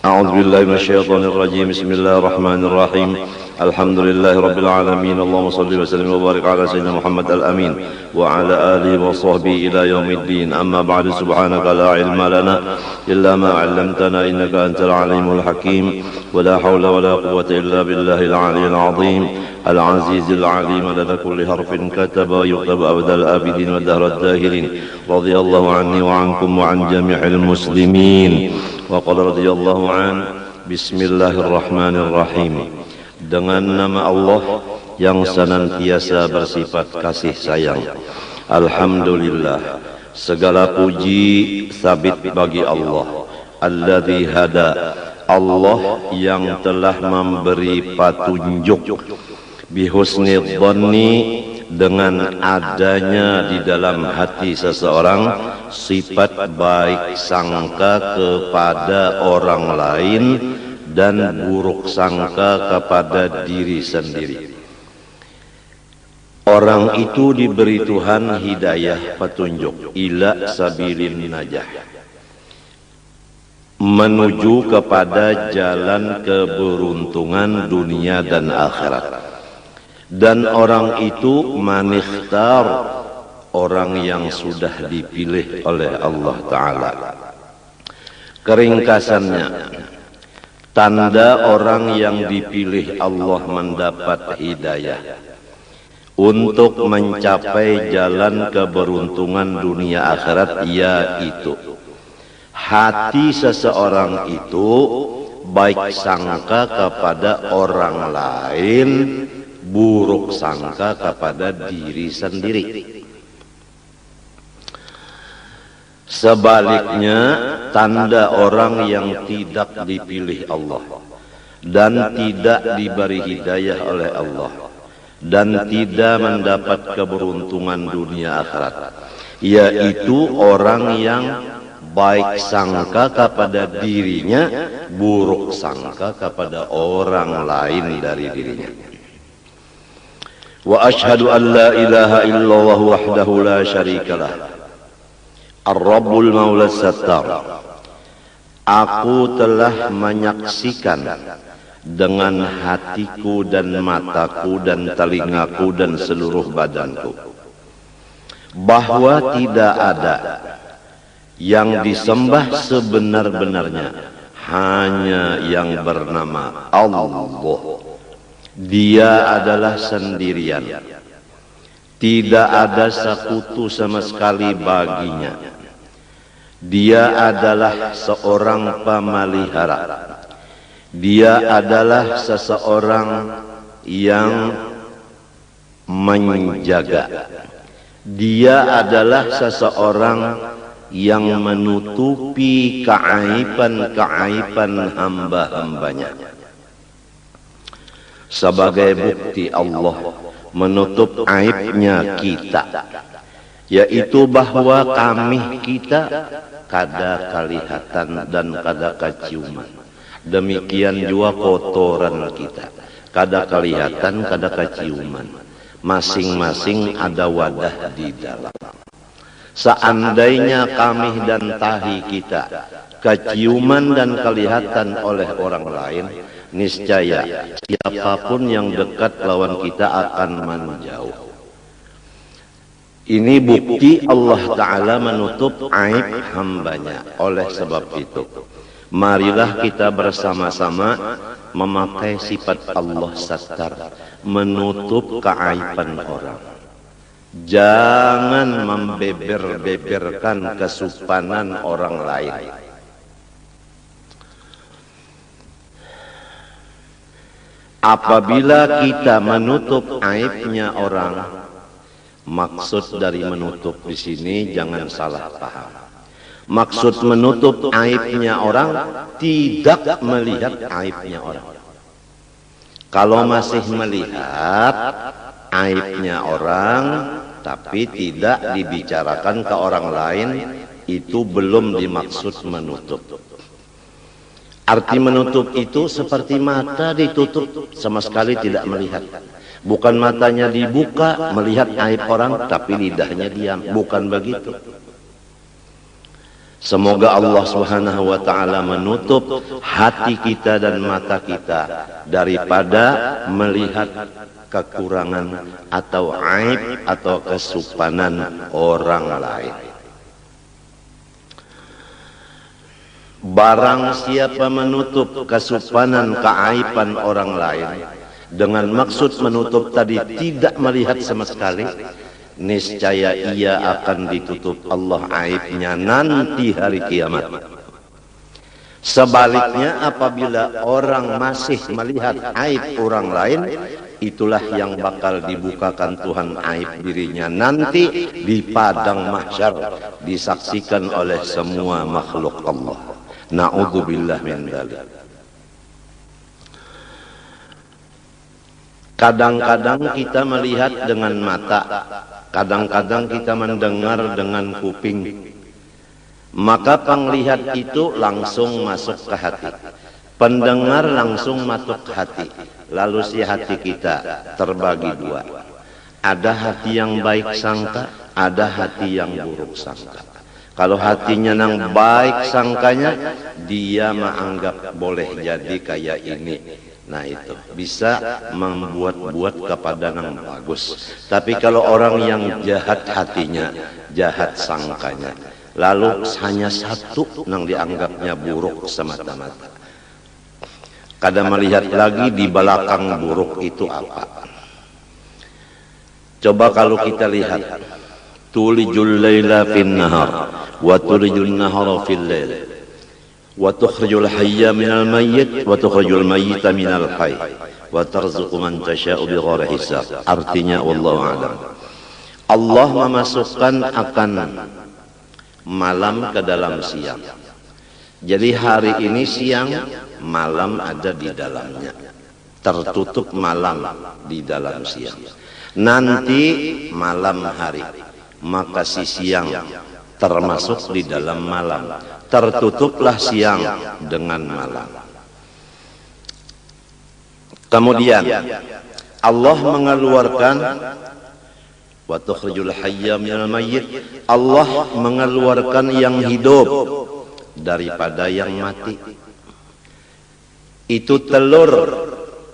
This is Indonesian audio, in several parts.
أعوذ بالله من الشيطان الرجيم. بسم الله الرحمن الرحيم. الحمد لله رب العالمين. اللهم صل وسلم وبارك على سيدنا محمد الأمين وعلى آله وصحبه إلى يوم الدين. أما بعد، سبحانك لا علم لنا إلا ما علمتنا إنك أنت العليم الحكيم. ولا حول ولا قوة إلا بالله العلي العظيم العزيز العليم. لدى كل حرف كتب ويكتب أبدا الآبدين ودهر الداهرين. رضي الله عني وعنكم وعن جميع المسلمين. وقال رضي الله عنه. Bismillahirrahmanirrahim. Dengan nama Allah yang senantiasa bersifat kasih sayang. Alhamdulillah, segala puji sabit bagi Allah. Alladzi hada, Allah yang telah memberi petunjuk. Bihusni dhanni, dengan adanya di dalam hati seseorang sifat baik sangka kepada orang lain dan buruk sangka kepada diri sendiri. Orang itu diberi Tuhan hidayah, petunjuk, ila sabilin najah, menuju kepada jalan keberuntungan dunia dan akhirat. Dan orang itu manikhtar, orang yang sudah dipilih oleh Allah Ta'ala. Keringkasannya, tanda orang yang dipilih Allah mendapat hidayah untuk mencapai jalan keberuntungan dunia akhirat, yaitu hati seseorang itu baik sangka kepada orang lain, buruk sangka kepada diri sendiri. Sebaliknya, tanda orang yang tidak dipilih Allah dan tidak diberi hidayah oleh Allah dan tidak mendapat keberuntungan dunia akhirat, yaitu orang yang baik sangka kepada dirinya, buruk sangka kepada orang lain dari dirinya. Wa ashhadu an la ilaha illallah wahdahu la syarikalah, ar-rabbul maula sattar. Aku telah menyaksikan dengan hatiku dan mataku dan telingaku dan seluruh badanku bahwa tidak ada yang disembah sebenar-benarnya, hanya yang bernama Allah. Dia adalah sendirian, tidak ada sekutu sama sekali baginya. Dia adalah seorang pemelihara. Dia adalah seseorang yang menjaga. Dia adalah seseorang yang menutupi keaiban-keaiban hamba-hambanya. Sebagai bukti Allah menutup aibnya kita, yaitu bahwa kami kita kada kelihatan dan kada keciuman. Demikian juga kotoran kita, kada kelihatan, kada keciuman. Masing-masing ada wadah di dalam. Seandainya kami dan tahi kita keciuman dan kelihatan oleh orang lain, niscaya siapapun yang dekat lawan kita akan menjauh. Ini bukti Allah Ta'ala menutup aib hambanya. Oleh sebab itu, marilah kita bersama-sama memakai sifat Allah Sattar, menutup keaiban orang. Jangan membeber-beberkan kesupanan orang lain. Apabila kita menutup aibnya orang, maksud dari menutup di sini jangan salah paham. Maksud menutup aibnya orang tidak melihat aibnya orang. Kalau masih melihat aibnya orang tapi tidak dibicarakan ke orang lain, itu belum dimaksud menutup. Arti menutup itu seperti mata ditutup, sama sekali tidak melihat. Bukan matanya dibuka melihat aib orang, tapi lidahnya diam. Bukan begitu. Semoga Allah Subhanahu wa taala menutup hati kita dan mata kita daripada melihat kekurangan atau aib atau kesupanan orang lain. Barang siapa menutup kesupanan keaiban orang lain dengan maksud menutup tadi tidak melihat sama sekali, niscaya ia akan ditutup Allah aibnya nanti hari kiamat. Sebaliknya, apabila orang masih melihat aib orang lain, itulah yang bakal dibukakan Tuhan aib dirinya nanti di padang mahsyar, disaksikan oleh semua makhluk Allah. Na'udzubillah min dzalik. Kadang-kadang kita melihat dengan mata, kadang-kadang kita mendengar dengan kuping. Maka penglihat itu langsung masuk ke hati, pendengar langsung masuk ke hati. Lalu si hati kita terbagi dua. Ada hati yang baik sangka, ada hati yang buruk sangka. Kalau hatinya nang baik sangkanya, dia menganggap boleh jadi kayak ini. Nah itu bisa membuat-buat kepada nang bagus. Tapi kalau orang yang jahat hatinya, jahat sangkanya, lalu hanya satu nang dianggapnya buruk semata-mata. Kadang melihat lagi di belakang buruk itu apa. Coba kalau kita lihat, tulijul laila fin nahar wa tulijul nahara fil lail wa tukhrijul hayya minal mayyit wa tukhrijul mayyita minal hayy wa tarzuqu man tasha'u bighairi hisab. Artinya wallahu a'lam. Allah memasukkan akan malam ke dalam siang. Jadi hari ini siang, malam ada di dalamnya. Tertutup malam di dalam siang. Nanti malam hari, maka si siang termasuk di dalam malam. Tertutuplah siang dengan malam. Kemudian Allah mengeluarkan wa tukhrijul hayya minal mayyit. Allah mengeluarkan yang hidup daripada yang mati. Itu telur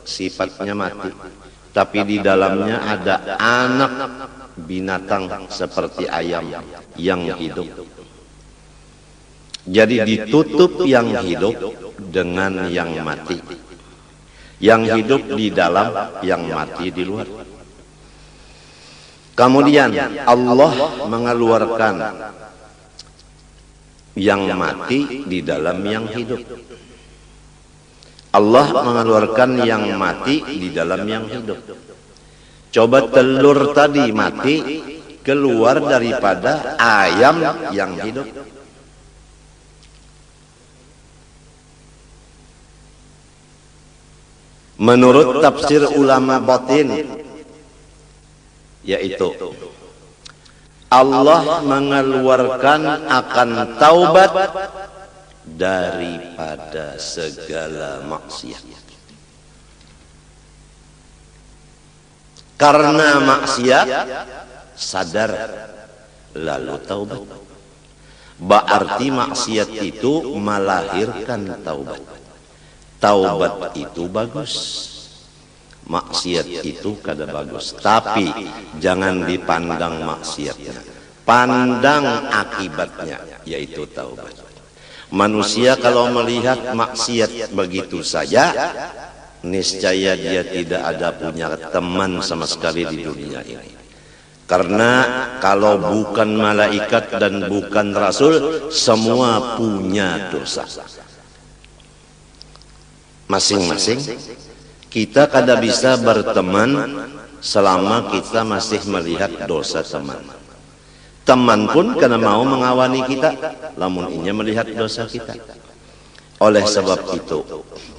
sifatnya mati, tapi di dalamnya ada anak binatang seperti ayam yang hidup. Jadi ditutup yang hidup dengan yang mati. Yang hidup di dalam, yang mati di luar. Kemudian Allah mengeluarkan yang mati di dalam yang hidup. Allah mengeluarkan yang mati di dalam yang hidup. Coba telur tadi mati keluar daripada ayam yang hidup. Menurut tafsir ulama batin, yaitu Allah mengeluarkan akan taubat daripada segala maksiat. Karena maksiat sadar lalu taubat. Berarti maksiat itu melahirkan taubat. Taubat itu bagus, maksiat itu kada bagus. Tapi jangan dipandang maksiatnya, pandang akibatnya, yaitu taubat. Manusia kalau melihat maksiat begitu saja, niscaya dia tidak ada punya teman sama sekali di dunia ini. Karena kalau bukan malaikat dan bukan rasul, semua punya dosa. Masing-masing kita kada bisa berteman selama kita masih melihat dosa teman. Teman pun kada mau mengawani kita lamun inya melihat dosa kita. Oleh sebab itu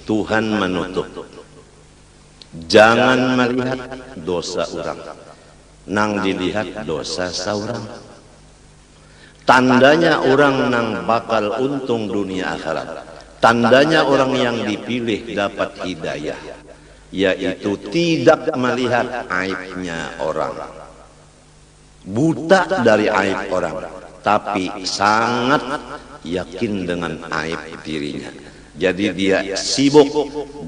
Tuhan menutup. Jangan melihat dosa orang, nang dilihat dosa saurang. Tandanya orang nang bakal untung dunia akhirat, tandanya orang yang dipilih dapat hidayah, yaitu tidak melihat aibnya orang, buta dari aib orang, tapi sangat yakin dengan aib dirinya. Jadi dia sibuk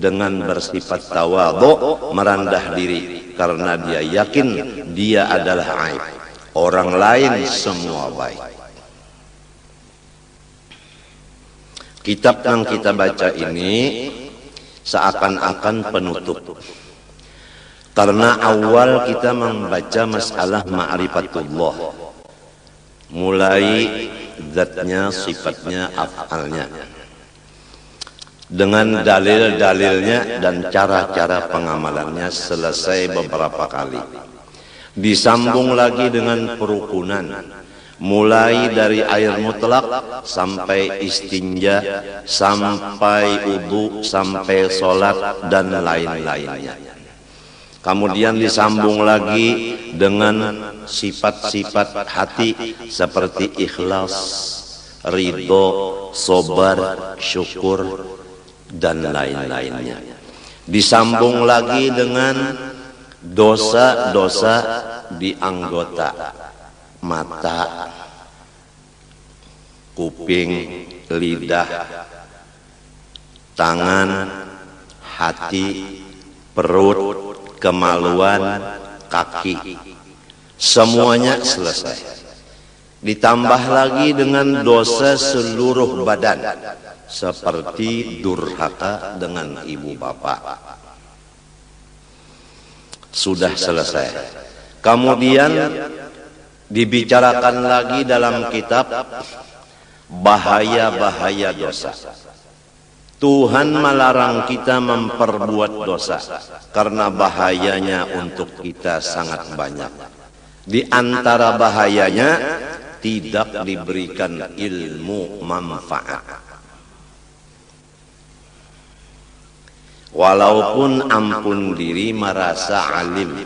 dengan bersifat tawadhu, merendah diri karena dia yakin dia adalah aib. Orang lain semua baik. Kitab yang kita baca ini seakan-akan penutup. Karena awal kita membaca masalah ma'rifatullah. Mulai zatnya, sifatnya, af'alnya. Dengan dalil-dalilnya dan cara-cara pengamalannya selesai beberapa kali. Disambung lagi dengan perukunan. Mulai dari air mutlak sampai istinja, sampai wudu, sampai sholat dan lain-lainnya. Kemudian disambung lagi dengan sifat-sifat hati seperti ikhlas, ridho, sabar, syukur dan lain-lainnya. Disambung lagi dengan dosa-dosa di anggota mata, kuping, lidah, tangan, hati, perut, kemaluan, kaki. Semuanya selesai. Ditambah lagi dengan dosa seluruh badan seperti durhaka dengan ibu bapak. Sudah selesai. Kemudian dibicarakan lagi dalam kitab bahaya-bahaya dosa. Tuhan melarang kita memperbuat dosa karena bahayanya untuk kita sangat banyak. Di antara bahayanya tidak diberikan ilmu manfaat. Walaupun ampun diri merasa alim,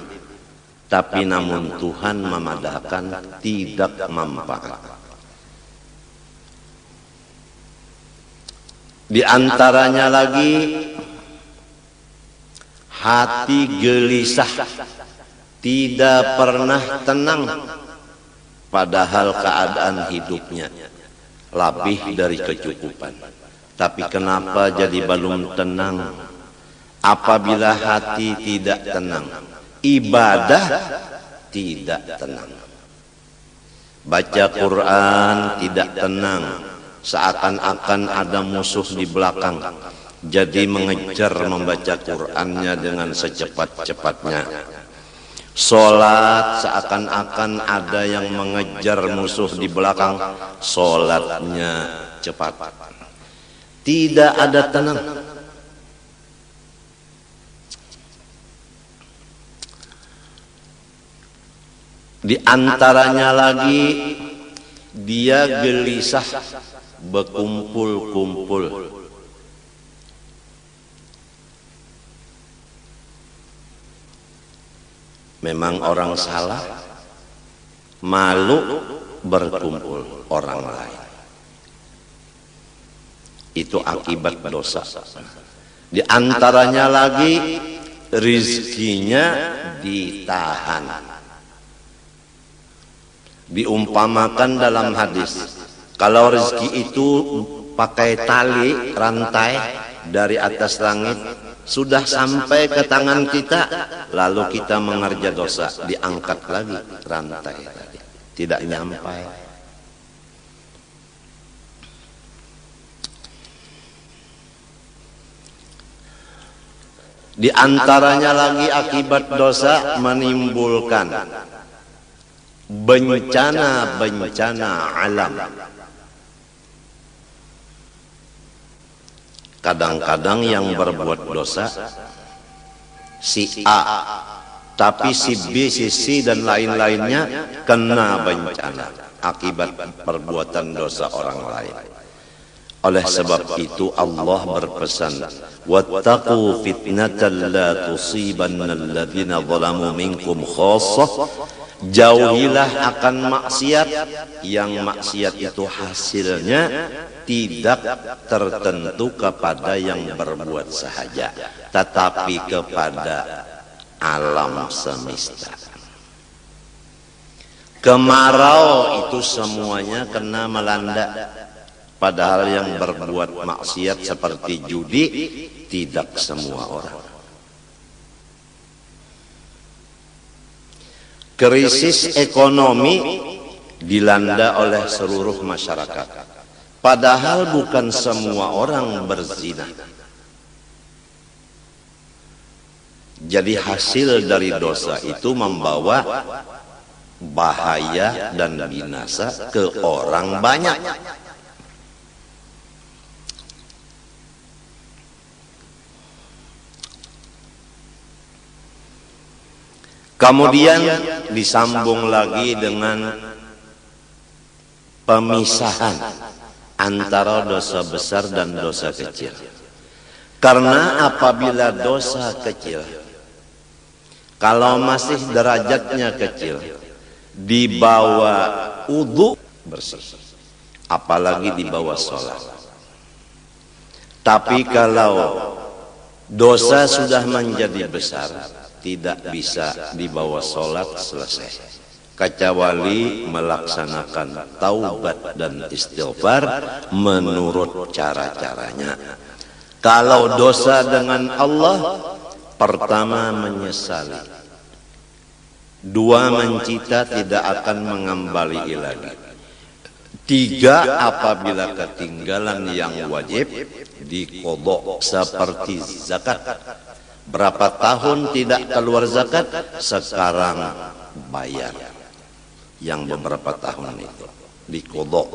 tapi namun Tuhan memadahkan tidak manfaat. Di antaranya lagi hati gelisah, tidak pernah tenang, padahal keadaan hidupnya lebih dari kecukupan. Tapi kenapa jadi belum tenang? Apabila hati tidak tenang, ibadah tidak tenang. Baca Quran tidak tenang, seakan-akan ada musuh di belakang. Jadi mengejar membaca Qurannya dengan secepat-cepatnya. Sholat seakan-akan ada yang mengejar musuh di belakang, sholatnya cepat. Tidak ada tenang. Di antaranya lagi dia gelisah berkumpul-kumpul. Memang orang salah, malu berkumpul orang lain. Itu akibat dosa. Di antaranya lagi rizkinya ditahan. Diumpamakan dalam hadis, kalau rezeki itu pakai tali rantai dari atas langit, sudah sampai ke tangan kita, lalu kita mengerja dosa, diangkat lagi rantai tadi, tidak nyampai. Di antaranya lagi akibat dosa menimbulkan bencana-bencana alam. Kadang-kadang yang berbuat dosa si A, tapi si B, si C dan lain-lainnya kena bencana akibat perbuatan dosa orang lain. Oleh sebab itu Allah berpesan, wattaqu fitnatan la tusibanna alladhina zalamu minkum khassah. Jauhilah akan maksiat, yang maksiat itu hasilnya tidak tertentu kepada yang berbuat sahaja, tetapi kepada alam semesta. Kemarau itu semuanya kena melanda, Padahal yang berbuat maksiat seperti judi tidak semua orang. Krisis ekonomi dilanda oleh seluruh masyarakat. Padahal bukan semua orang berzina. Jadi hasil dari dosa itu membawa bahaya dan binasa ke orang banyak. Kemudian disambung lagi dengan pemisahan antara dosa besar dan dosa kecil. Karena apabila dosa kecil, kalau masih derajatnya kecil, di bawah wudu bersih, apalagi di bawah sholat. Tapi kalau dosa sudah menjadi besar, tidak bisa di bawah sholat selesai, kecuali melaksanakan taubat dan istighfar menurut cara-caranya. Kalau dosa dengan Allah, pertama menyesali, dua mencita tidak akan mengembali lagi, tiga apabila ketinggalan yang wajib diqodok seperti zakat. Berapa tahun tidak keluar zakat, sekarang bayar yang beberapa tahun itu diqodok.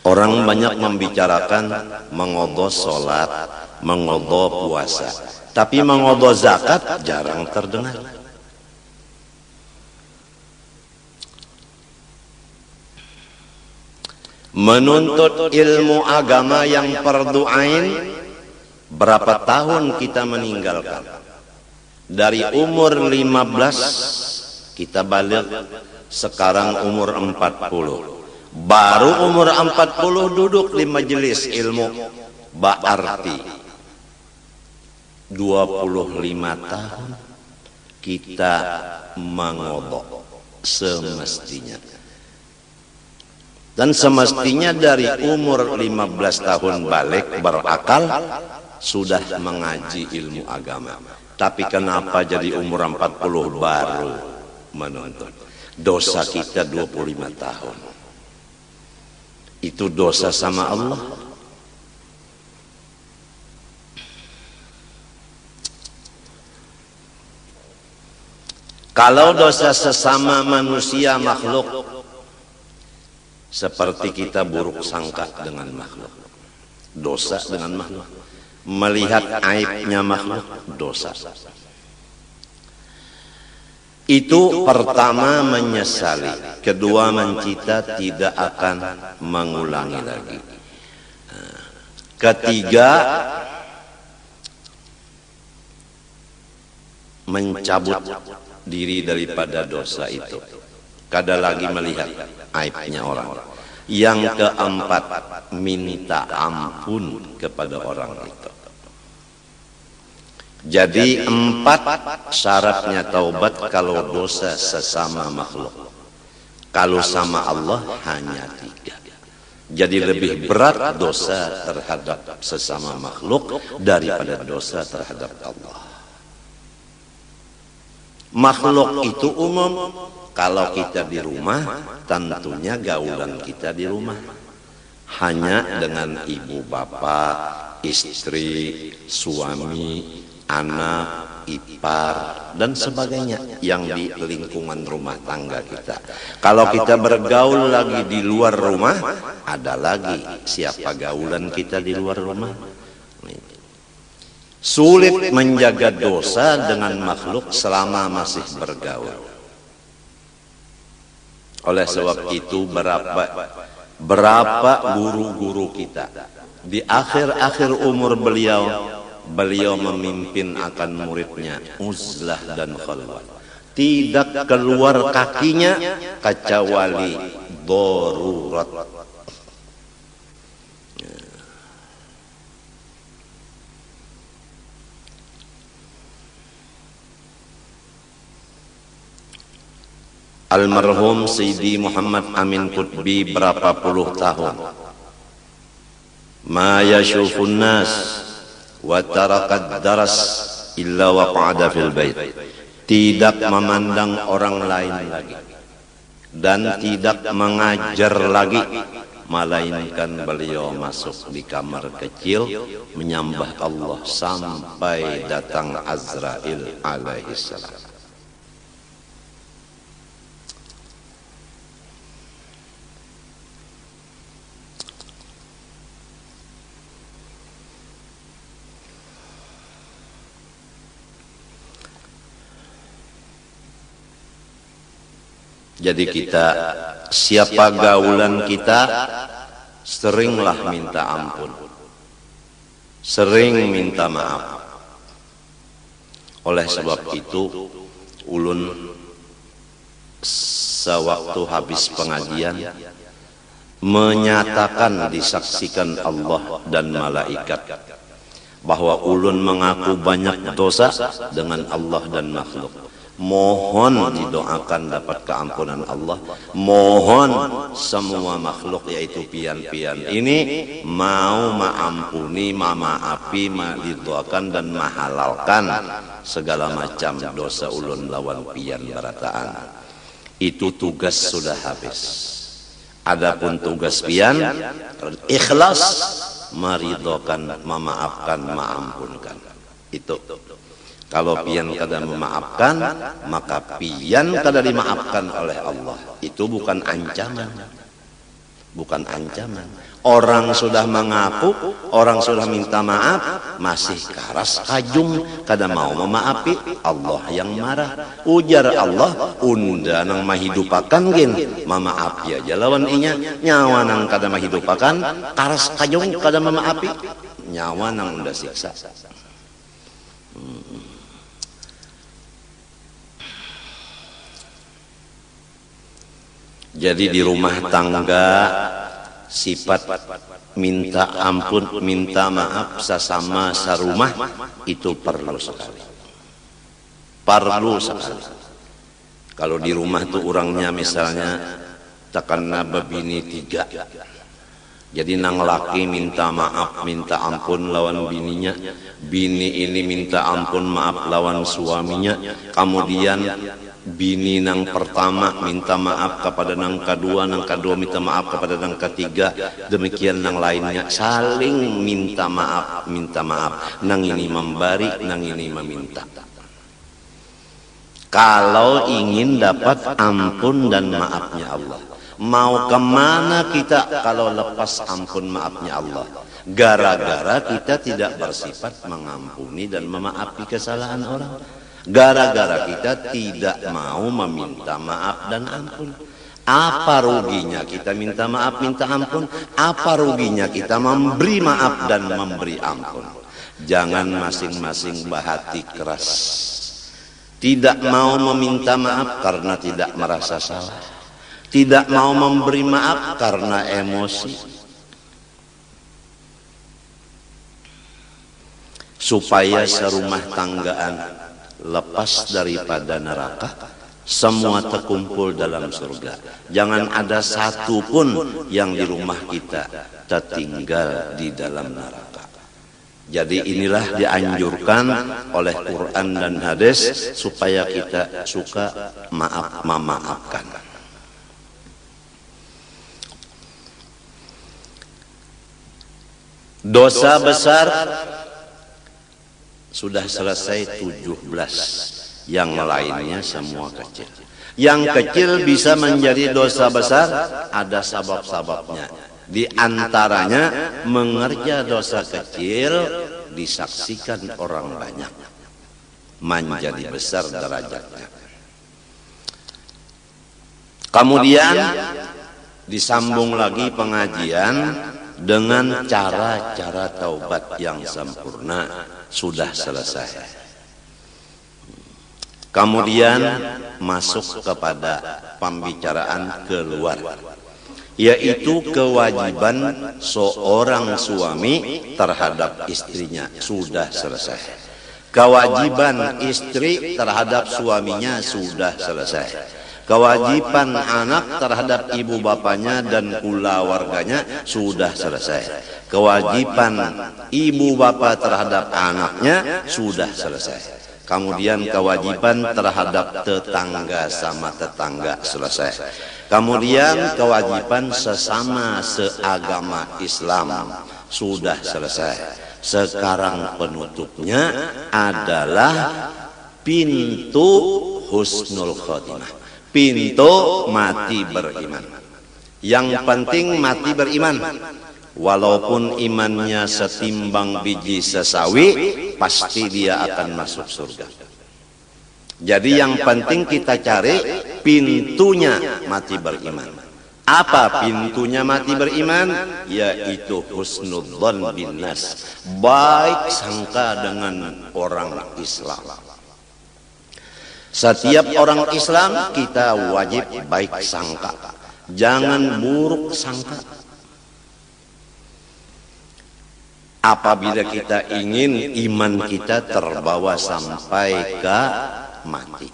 Orang banyak membicarakan mengodok sholat, mengodok puasa, tapi mengodok zakat jarang terdengar. Menuntut ilmu agama yang fardu ain, berapa tahun kita meninggalkan? Dari umur 15 kita balik, sekarang umur 40. Baru umur 40 duduk di majelis ilmu, berarti 25 tahun kita mengodok semestinya. Dan semestinya dari umur 15 tahun balik berakal, sudah mengaji ilmu agama. Tapi kenapa jadi umur 40 baru menuntut? Dosa kita 25 tahun. Itu dosa sama Allah. Kalau dosa sesama manusia makhluk, seperti kita buruk sangka dengan makhluk, dosa dengan makhluk. Melihat aibnya makhluk, dosa. Itu pertama menyesali, kedua mencita tidak akan mengulangi lagi, ketiga mencabut diri daripada dosa itu, kada lagi melihat aibnya orang. Yang keempat, minta ampun kepada orang itu. Jadi 4 syaratnya taubat kalau dosa sesama makhluk. Kalau sama Allah hanya 3. Jadi lebih berat dosa terhadap sesama makhluk daripada dosa terhadap Allah. Makhluk itu umum. Kalau kita di rumah, tentunya gaulan kita di rumah hanya dengan ibu bapak, istri, suami, anak, ipar, dan sebagainya yang di lingkungan rumah tangga kita. Kalau kita bergaul lagi di luar rumah, ada lagi siapa gaulan kita di luar rumah. Sulit menjaga dosa dengan makhluk selama masih bergaul. Oleh sebab itu berapa guru-guru kita di akhir-akhir umur beliau memimpin akan muridnya uzlah dan khalwat, tidak keluar kakinya kecuali darurat. almarhum Sayyidi Muhammad Amin Qutbi berapa puluh tahun. Ma yashufun nas wa tarakad daras illa waqa'ada fil bait. Tidak memandang orang lain lagi dan tidak mengajar lagi, melainkan beliau masuk di kamar kecil menyembah Allah sampai datang Azrail alaihissalam. Jadi kita, siapa gaulan kita, seringlah minta ampun, sering minta maaf. Oleh sebab itu, ulun sewaktu habis pengajian menyatakan, disaksikan Allah dan malaikat bahwa ulun mengaku banyak dosa dengan Allah dan makhluk. Mohon didoakan dapat keampunan Allah. Mohon semua makhluk yaitu pian-pian ini mau maampuni, mamaapi, didoakan dan mahalalkan segala macam dosa ulun lawan pian berataan. Itu tugas sudah habis. Adapun tugas pian ikhlas meridhokan, memaafkan, maampunkan. Itu. Kalau pian kada memaafkan, maka pian kada dimaafkan oleh Allah. Itu bukan ancaman. Bukan ancaman. Orang sudah mengaku, orang sudah minta maaf, masih karas kajung, kada mau memaafi, Allah yang marah. Ujar Allah, unda nang mahidupakan gin, mamaafi aja lawan inya. Nyawa nang kada mahidupakan, karas kajung kada memaafi, nyawa nang unda siksa. Jadi di rumah tangga sifat minta ampun, minta maaf sesama sarumah itu perlu sekali. Perlu sekali. Kalau di rumah tuh orangnya misalnya takana bebini 3. Jadi nang laki minta maaf, minta ampun lawan bininya, bini ini minta ampun maaf lawan suaminya, kemudian bini nang pertama minta maaf kepada nang kedua minta maaf kepada nang ketiga, demikian nang lainnya saling minta maaf, nang ini memberi, nang ini meminta. Kalau ingin dapat ampun dan maafnya Allah, mau kemana kita kalau lepas ampun maafnya Allah? Gara-gara kita tidak bersifat mengampuni dan memaafi kesalahan orang. Gara-gara kita tidak mau meminta maaf dan ampun. Apa ruginya kita minta maaf, minta ampun? Apa ruginya kita memberi maaf dan memberi ampun? Jangan masing-masing bahati keras. Tidak mau meminta maaf karena tidak merasa salah. Tidak mau memberi maaf karena emosi. Supaya serumah tanggaan lepas daripada neraka, semua terkumpul dalam surga. Jangan ada satu pun yang di rumah kita tertinggal di dalam neraka. Jadi inilah dianjurkan oleh Quran dan hadis supaya kita suka memaafkan. Dosa besar sudah selesai 17, yang lainnya semua kecil. Yang kecil bisa menjadi dosa besar, ada sebab-sebabnya. Di antaranya mengerja dosa kecil disaksikan orang banyak, menjadi besar derajatnya. Kemudian disambung lagi pengajian dengan cara-cara taubat yang sempurna. Sudah selesai. Kemudian masuk kepada pembicaraan keluar, yaitu kewajiban seorang suami terhadap istrinya. Sudah selesai. Kewajiban istri terhadap suaminya sudah selesai. Kewajiban anak terhadap ibu bapanya dan keluarganya sudah selesai. Kewajiban ibu bapa terhadap anaknya sudah selesai. Kemudian kewajiban terhadap tetangga sama tetangga selesai. Kemudian kewajiban sesama seagama Islam sudah selesai. Sekarang penutupnya adalah pintu husnul khotimah, pintu mati beriman. Yang penting mati beriman. Walaupun imannya setimbang biji sesawi, pasti dia akan masuk surga. Jadi yang penting kita cari pintunya mati beriman. Apa pintunya mati beriman? Yaitu husnudzon binnas, baik sangka dengan orang Islam. Setiap orang Islam kita wajib baik sangka, jangan buruk sangka. Apabila kita ingin iman kita terbawa sampai ke mati.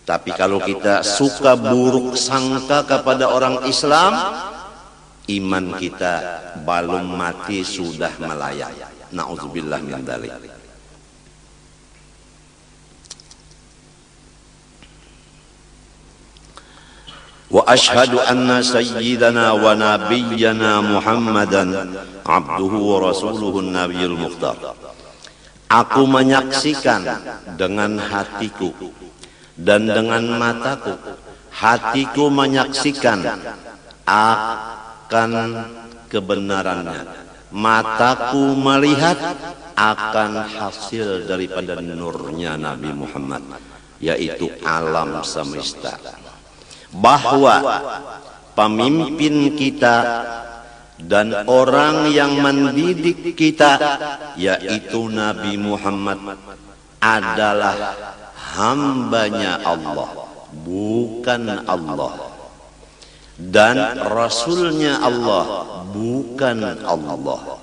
Tapi kalau kita suka buruk sangka kepada orang Islam, iman kita belum mati sudah melayang. Na'udzubillah min dzalik. Wa ashhadu anna sayyidana wa nabiyyana Muhammadan abduhu wa rasuluhu nabiyul mukhtar. Aku menyaksikan dengan hatiku dan dengan mataku. Hatiku menyaksikan akan kebenarannya. Mataku melihat akan hasil daripada nurnya Nabi Muhammad, yaitu alam semesta. Bahwa pemimpin kita dan orang yang mendidik kita, yaitu Nabi Muhammad, adalah hambanya Allah, bukan Allah, dan Rasulnya Allah, bukan Allah.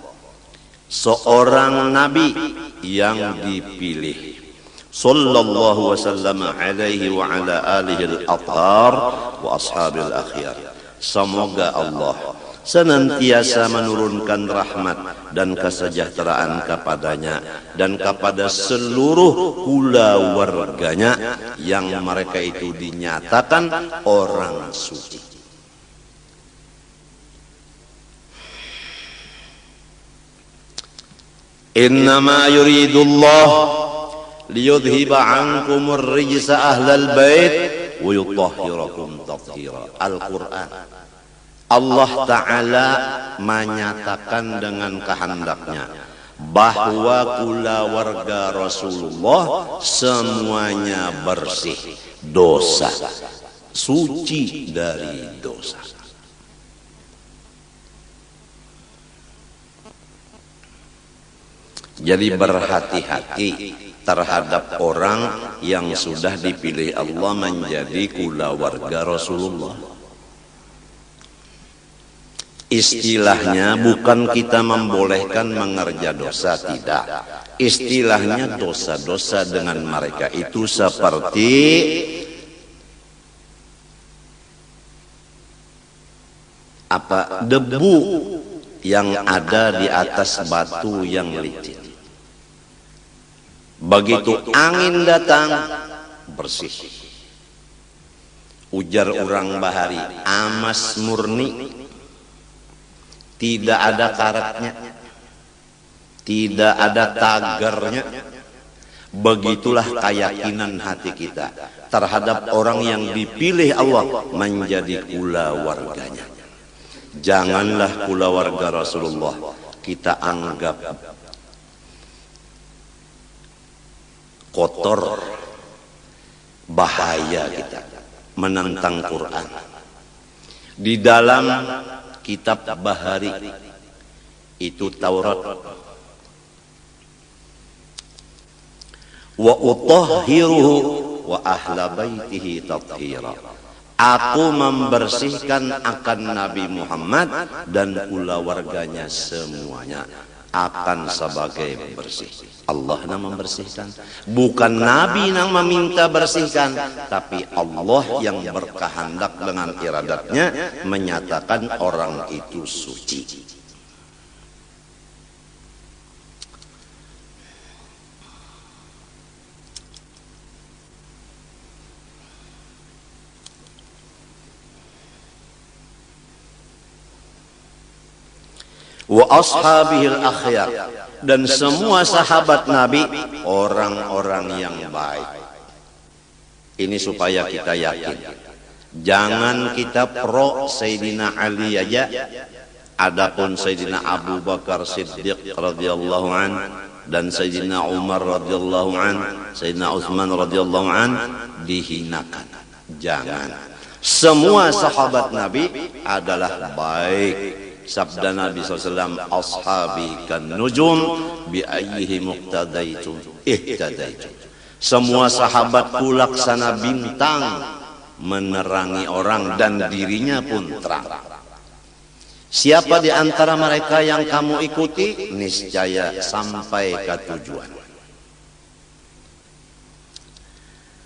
Seorang Nabi yang dipilih, sallallahu wasallam alaihi wa ala alihi al-athhar wa ashabil akhyar. Semoga Allah senantiasa menurunkan rahmat dan kesejahteraan kepadanya dan kepada seluruh keluarganya yang mereka itu dinyatakan orang suci. Innama yuridullah liyudhiba ankumur rijsa ahlal bait wa yutahhirakum tathira. Al-Quran. Allah Ta'ala menyatakan dengan kehendaknya bahwa keluarga Rasulullah semuanya bersih dosa, suci dari dosa. Jadi berhati-hati terhadap orang yang sudah dipilih Allah menjadi keluarga Rasulullah. Istilahnya bukan kita membolehkan mengerja dosa, tidak. Istilahnya dosa-dosa dengan mereka itu seperti apa? Debu yang ada di atas batu yang licin. Begitu angin datang, bersih. Ujar orang Bahari, amas murni, tidak ada karatnya, tidak ada tagarnya. Begitulah keyakinan hati kita terhadap orang yang dipilih Allah menjadi keluarganya. Janganlah keluarga Rasulullah kita anggap kotor, bahaya kita menentang Quran. Di dalam kitab Bahari itu Taurat, wa utahhiruhu wa ahla baitihi tathira. Aku membersihkan akan Nabi Muhammad dan keluarganya semuanya. akan sebagai bersih. Allah yang membersihkan, bukan Nabi yang meminta bersihkan, tapi Allah yang berkehendak dengan iradatnya menyatakan orang itu suci. Wa ashabihil akhyar, dan semua sahabat Nabi orang-orang yang baik. Ini supaya kita yakin. Jangan kita pro Sayyidina Ali aja. Adapun Sayyidina Abu Bakar Siddiq radhiyallahu an dan Sayyidina Umar radhiyallahu an, Sayyidina Utsman radhiyallahu an dihinakan. Jangan. Semua sahabat Nabi adalah baik. Sabda Nabi SAW, ashabi kan nujum bi ayyihi muqtadaitum ihtadaitum. Semua sahabatku laksana bintang menerangi orang dan dirinya pun terang. Siapa di antara mereka yang kamu ikuti, niscaya sampai ke tujuan.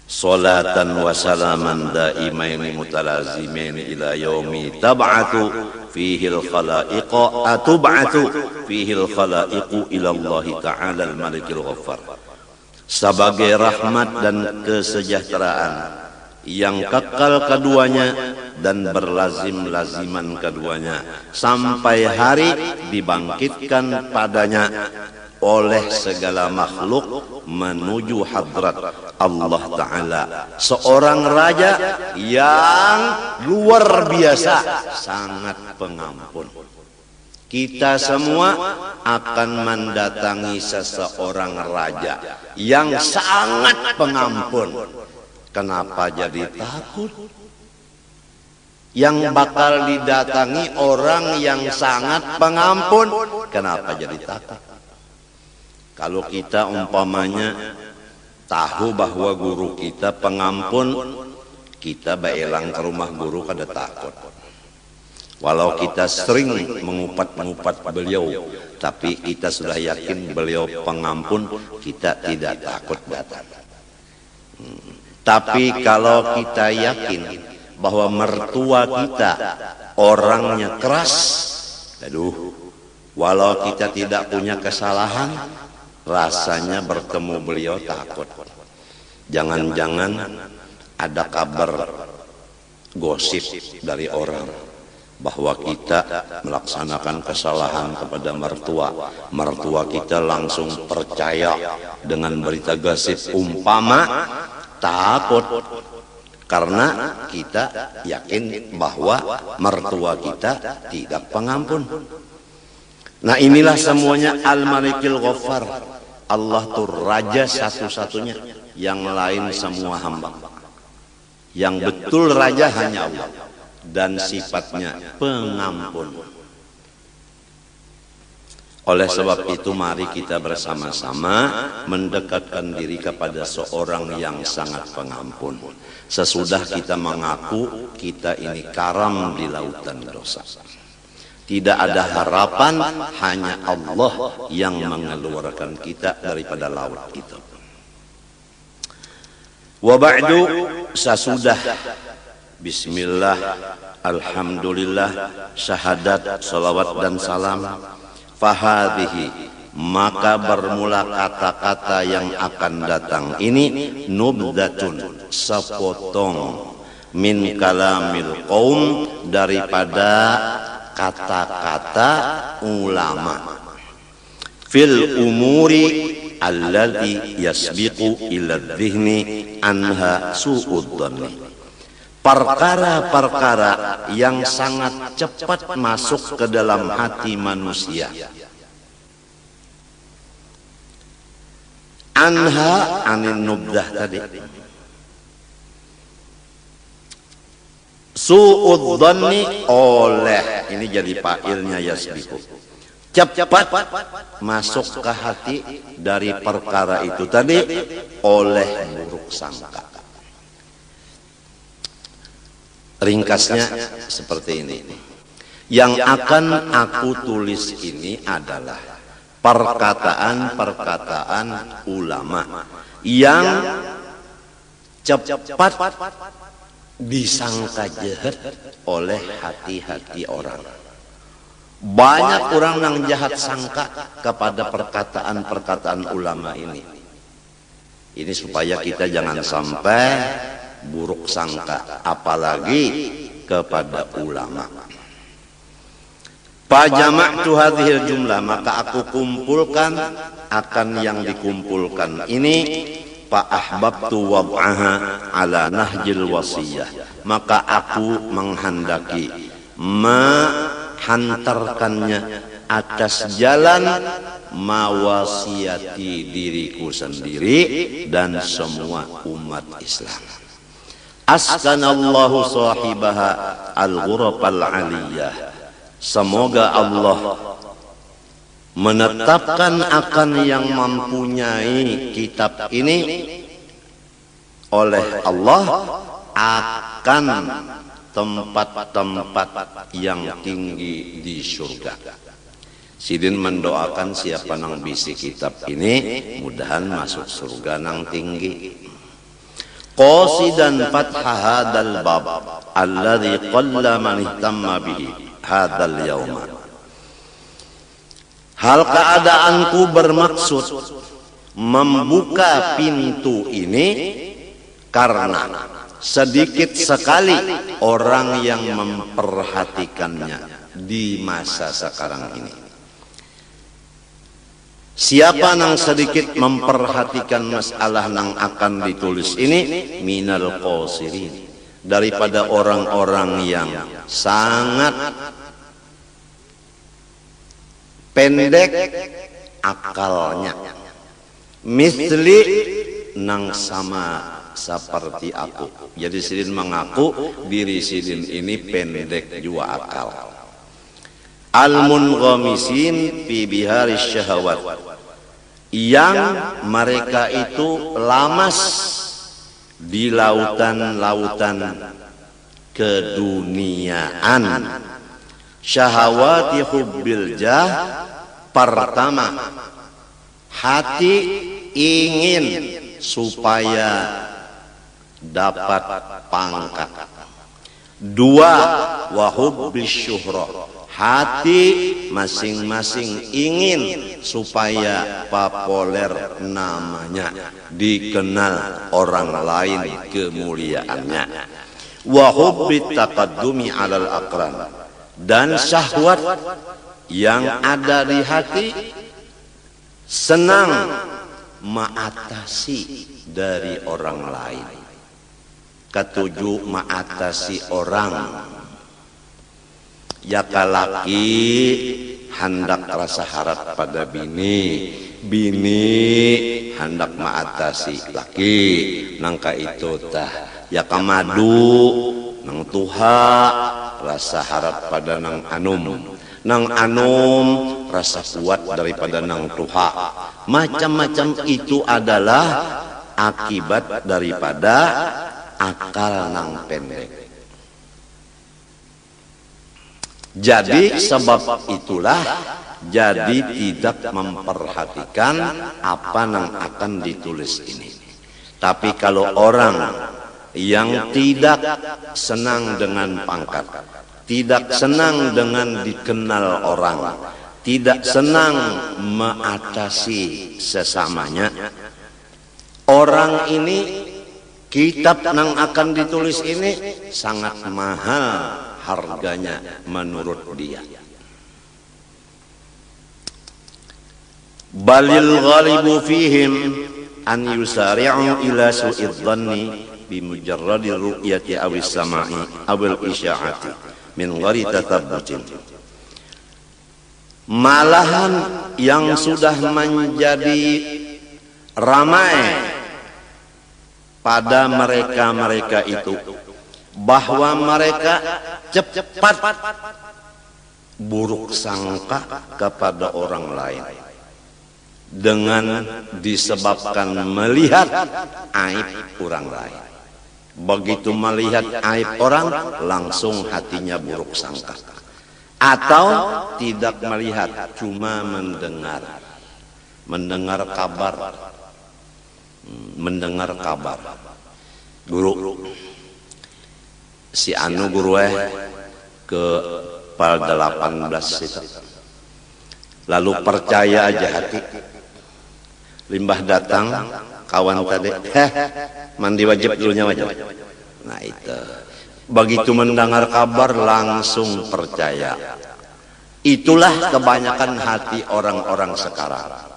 Salatan wa salaman daimaini mutalazimaini ila yaumi tab'atu fihi al-khalaiqa atub'atu fihi al-khalaiqu ila Allah ta'ala al-malikil ghaffar. Sebagai rahmat dan kesejahteraan yang kekal keduanya dan berlazim-laziman keduanya sampai hari dibangkitkan padanya oleh segala makhluk menuju hadrat Allah Ta'ala, seorang raja yang luar biasa, sangat pengampun. Kita semua akan mendatangi seseorang raja yang sangat pengampun. Kenapa jadi takut? Yang bakal didatangi orang yang sangat pengampun, kenapa jadi takut? Kalau kita umpamanya tahu bahwa guru kita pengampun, kita baelang ke rumah guru kada takut. Walau kita sering mengupat-ngupat beliau, tapi kita sudah yakin beliau pengampun, kita tidak takut datang. Tapi kalau kita yakin bahwa mertua kita orangnya keras, aduh, walau kita tidak punya kesalahan, rasanya bertemu beliau takut. Jangan-jangan ada kabar gosip dari orang bahwa kita melaksanakan kesalahan kepada mertua. Mertua kita langsung percaya dengan berita gosip, umpama takut karena kita yakin bahwa mertua kita tidak pengampun. Nah, inilah semuanya Al-Malikil Ghaffar. Allah tuh raja satu-satunya, yang lain semua hamba. Yang betul raja hanya Allah, dan sifatnya pengampun. Oleh sebab itu mari kita bersama-sama mendekatkan diri kepada seorang yang sangat pengampun. Sesudah kita mengaku kita ini karam di lautan dosa. Tidak ada harapan, hanya Allah yang mengeluarkan kita daripada laut itu. Wa ba'du, sesudah bismillah, alhamdulillah, syahadat, salawat dan salam, fahadhihi, maka bermula kata-kata yang akan datang ini nubdatun, sepotong min kalamil qaum, daripada kata-kata ulama fil umuri allati yasbiqu ila dhihni anha su'uddhanni, perkara-perkara yang sangat cepat masuk ke dalam hati manusia. Anha anin nubdah tadi, su'uddhanni oleh, ini jadi fa'ilnya yasbiqu, cepat masuk ke hati dari perkara itu tadi oleh buruk sangka. Ringkasnya seperti ini. Yang akan aku tulis ini adalah perkataan-perkataan ulama yang cepat disangka jahat oleh hati-hati orang. Banyak orang yang jahat sangka kepada perkataan-perkataan ulama ini. Ini supaya kita jangan sampai buruk sangka, apalagi kepada ulama. Fajama'tu hadhil jumlah, maka aku kumpulkan akan yang dikumpulkan ini. Fa ahbabtu wad'aha ala nahjil wasiyah, maka aku menghendaki menghantarkannya atas jalan mawasiati diriku sendiri dan semua umat Islam. Askanallahu sahibaha al-ghurafal aliyah, semoga Allah menetapkan akan yang mempunyai kitab ini oleh Allah akan tempat-tempat yang tinggi di surga. Sidin mendoakan siapa nang bisi kitab ini mudahan masuk surga nang tinggi. Qasidan fatha hadal bab alladhi qalla man ihtamma bihi hadal yawma. Hal keadaanku bermaksud membuka pintu ini karena sedikit sekali orang yang memperhatikannya di masa sekarang ini. Siapa yang sedikit memperhatikan masalah yang akan ditulis ini? Minal qasirin, daripada orang-orang yang sangat pendek akalnya, misli nang sama seperti aku. Jadi sidin mengaku diri sidin ini pendek juga akal. Al-munghamisin fi bihari syahwat, yang mereka itu lamas di lautan-lautan keduniaan. Syahwati hubbil jah, pertama hati ingin supaya dapat pangkat. Dua, wahubbis syuhrah, hati masing-masing ingin supaya populer namanya, dikenal orang lain kemuliaannya. Wahubbit taqaddumi alal aqran, dan syahwat yang ada di hati senang mengatasi dari orang lain. Ketujuh, mengatasi orang. Ya kalaki hendak rasa harap pada bini, bini hendak mengatasi laki, nangka itu tah ya kamadu nang tuha rasa harap pada nang anum rasa kuat daripada nang tuha. Macam-macam itu adalah akibat daripada akal nang pendek. Jadi sebab itulah jadi tidak memperhatikan apa yang akan ditulis ini. Tapi kalau orang yang tidak senang dengan pangkat, tidak senang dengan dikenal orang, tidak senang mengatasi sesamanya, orang ini kitab yang akan ditulis ini sangat mahal harganya menurut dia. Balil ghalibu fihim an yusari'u ila su'id dhanni bi mujarradi ru'yati awis sama'i awil isya'ati min ghairi tathabbutin. Malahan yang sudah menjadi ramai pada mereka-mereka itu bahwa mereka cepat buruk sangka kepada orang lain dengan disebabkan melihat aib orang lain. Begitu melihat aib orang langsung hatinya buruk sangka, atau tidak melihat cuma mendengar mendengar kabar. Mendengar kabar. Guru, si anu guru ke pal 18 itu. Lalu percaya aja hati. Limbah datang, kawan tadi, mandi wajib dulunya wajib. Nah itu, begitu mendengar kabar langsung percaya. Itulah kebanyakan hati orang-orang sekarang.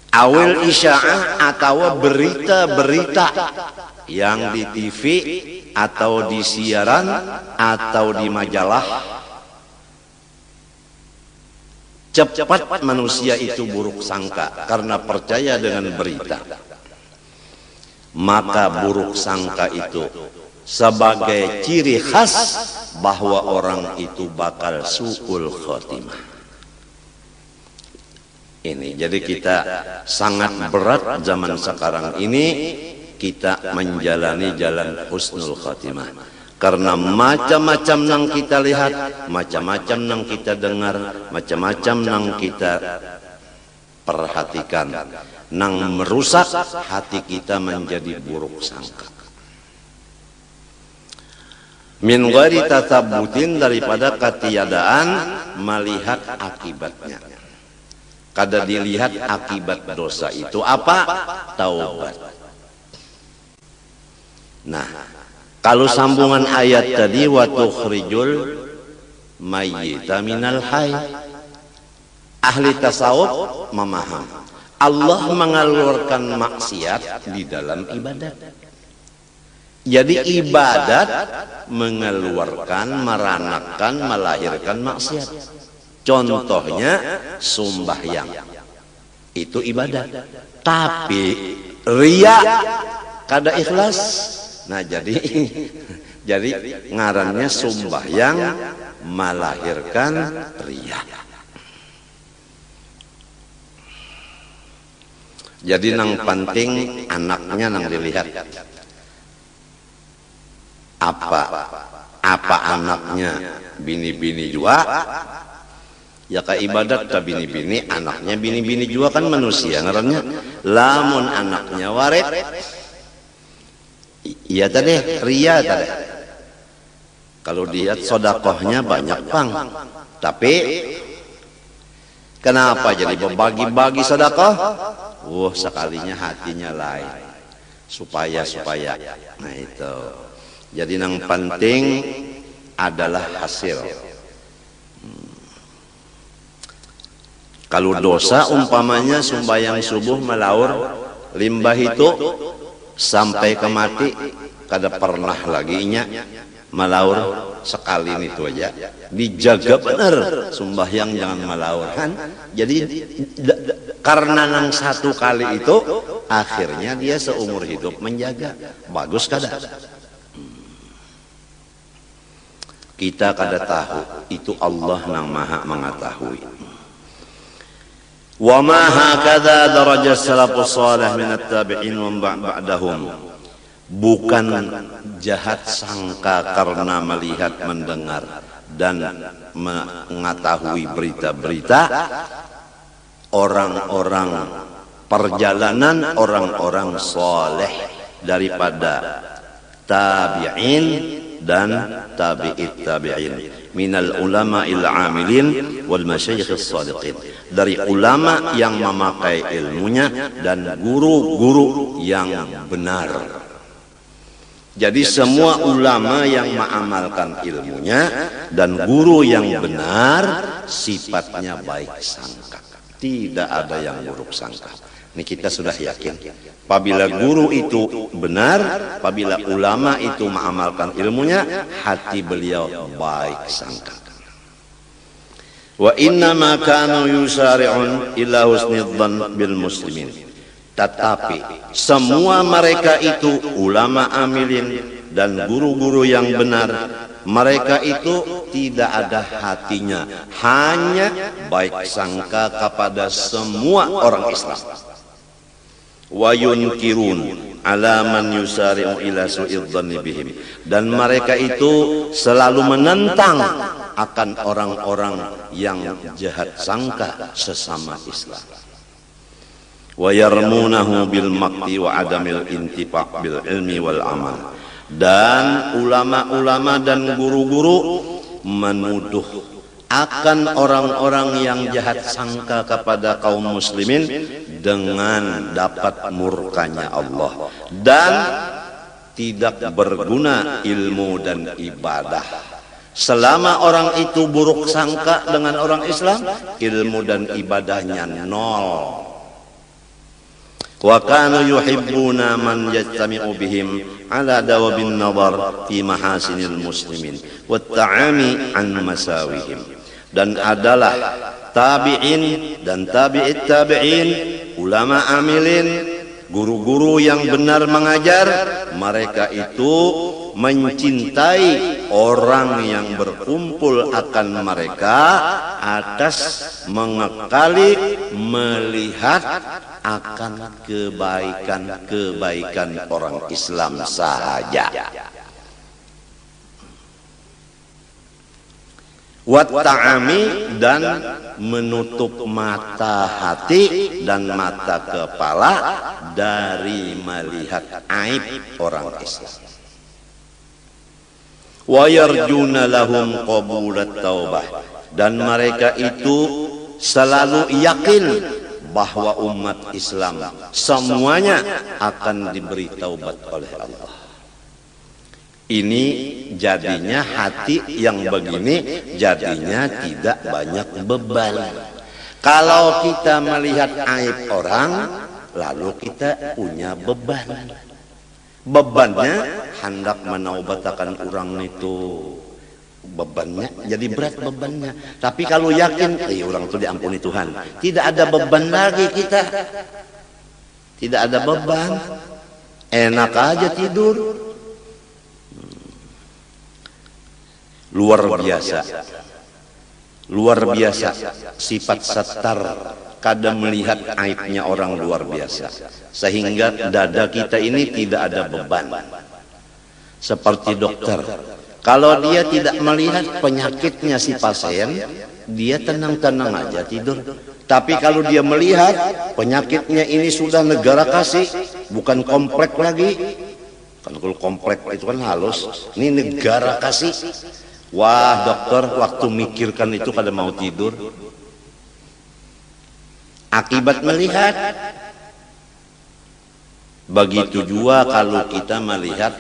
Awil isya'ah atau berita-berita yang di TV atau di siaran atau di majalah, cepat manusia itu buruk sangka karena percaya dengan berita. Maka buruk sangka itu sebagai ciri khas bahwa orang itu bakal su'ul khotimah. Ini jadi kita sangat berat zaman sekarang ini kita menjalani jalan husnul khatimah karena macam-macam yang kita lihat, macam-macam yang kita dengar, macam-macam yang kita perhatikan yang merusak hati kita menjadi buruk sangka. Min ghairi tatabbutin, daripada ketiadaan melihat akibatnya. Kada dilihat akibat dosa itu apa? Taubat. Nah, kalau sambungan ayat tadi wa tukhrijul mayyita minal hayy. Ahli tasawuf memaham Allah mengeluarkan maksiat di dalam ibadat. Jadi ibadat mengeluarkan, meranakan, melahirkan maksiat. Contohnya sembahyang itu ibadat, tapi riya kada ikhlas. Nah jadi ngarannya sembahyang melahirkan riya. Jadi nang penting anaknya nang dilihat apa anaknya bini-bini juga. Ya ka ibadat ka bini-bini, anaknya bini-bini juga kan manusia ngarannya. Lamun anaknya waret, iya tadi ria tadi. Kalau lihat sodakohnya banyak pang, tapi kenapa jadi berbagi-bagi sodakoh? Sekalinya hatinya lain, supaya. Nah itu. Jadi yang penting adalah hasil. Kalau dosa umpamanya sembahyang subuh melaur limbah itu sampai ke mati kada pernah lagi nya melaur sekali itu aja, dijaga benar sembahyang jangan melaur kan. Jadi karena nang satu kali itu akhirnya dia seumur hidup menjaga. Bagus kada? Kita kada tahu, itu Allah nang maha mengetahui. Wa ma hakadha darajat salafus salih min at-tabi'in wa ba'dahum. Bukan jahat sangka karena melihat, mendengar dan mengetahui berita-berita orang-orang perjalanan orang-orang saleh daripada tabi'in dan tabi'it tabi'in minal ulama'il amilin wal masyayikhis shadiqin, dari ulama yang memakai ilmunya dan guru-guru yang benar. Jadi semua ulama yang mengamalkan ilmunya dan guru yang benar sifatnya baik sangka, tidak ada yang buruk sangka. Ini kita sudah yakin. Apabila guru itu benar, apabila ulama itu mengamalkan ilmunya, hati beliau baik sangka. Wa inna ma kanu yusari'un ila husnidzan bil muslimin. Tetapi semua mereka itu ulama amilin dan guru-guru yang benar, mereka itu tidak ada hatinya, hanya baik sangka kepada semua orang Islam. Wa yunkirun ala man yusari'u ila su'idzanni bihim, dan mereka itu selalu menentang akan orang-orang yang jahat sangka sesama Islam. Wa yarmunahu bil maqti wa adamil intifa' bil ilmi wal amal. Dan ulama-ulama dan guru-guru menuduh akan orang-orang yang jahat sangka kepada kaum muslimin dengan dapat murkanya Allah dan tidak berguna ilmu dan ibadah. Selama orang itu buruk sangka dengan orang Islam, ilmu dan ibadahnya nol. Wa kanu yuhibbuna man yajtami'u bihim ala dawabin nazar fi mahasinil muslimin wat ta'ami an masawihim. Dan adalah tabi'in dan tabi'it tabi'in, ulama amilin, guru-guru yang benar mengajar, mereka itu mencintai orang yang berkumpul akan mereka atas mengekali melihat akan kebaikan-kebaikan orang Islam sahaja. Wat ta'ami, dan menutup mata hati dan mata kepala dari melihat aib orang Islam. Wa yarjuna lahum qabulat taubah, dan mereka itu selalu yakin bahwa umat Islam semuanya akan diberi taubat oleh Allah. Ini jadinya hati yang begini jadinya tidak banyak beban. Kalau kita melihat aib orang, lalu kita punya beban. Bebannya hendak menaubatakan orang itu, bebannya jadi berat bebannya. Tapi kalau yakin orang itu diampuni Tuhan, tidak ada beban lagi kita. Tidak ada beban, enak aja tidur. Luar biasa sifat satar kadang melihat aibnya orang luar biasa, sehingga dada kita ini tidak ada beban. Seperti dokter, kalau dia tidak melihat penyakitnya si pasien, dia tenang-tenang aja tidur. Tapi kalau dia melihat penyakitnya ini sudah negara kasih, bukan komplek lagi. Kan kalau komplek itu kan halus, ini negara kasih. Wah, dokter waktu mikirkan itu kada mau tidur. Akibat melihat. Begitu juga kalau kita melihat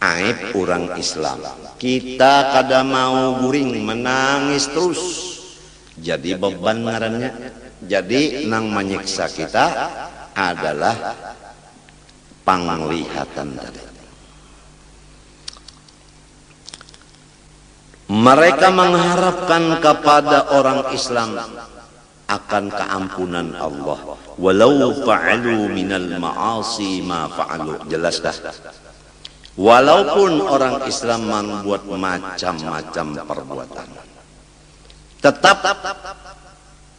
aib orang Islam, kita kada mau guring, menangis terus. Jadi beban ngarannya. Jadi nang menyiksa kita adalah penglihatan tadi. Mereka mengharapkan kepada orang Islam akan keampunan Allah, walau fa'alu minal ma'asi ma fa'alu. Jelas dah. Walaupun orang Islam membuat macam-macam perbuatan, tetap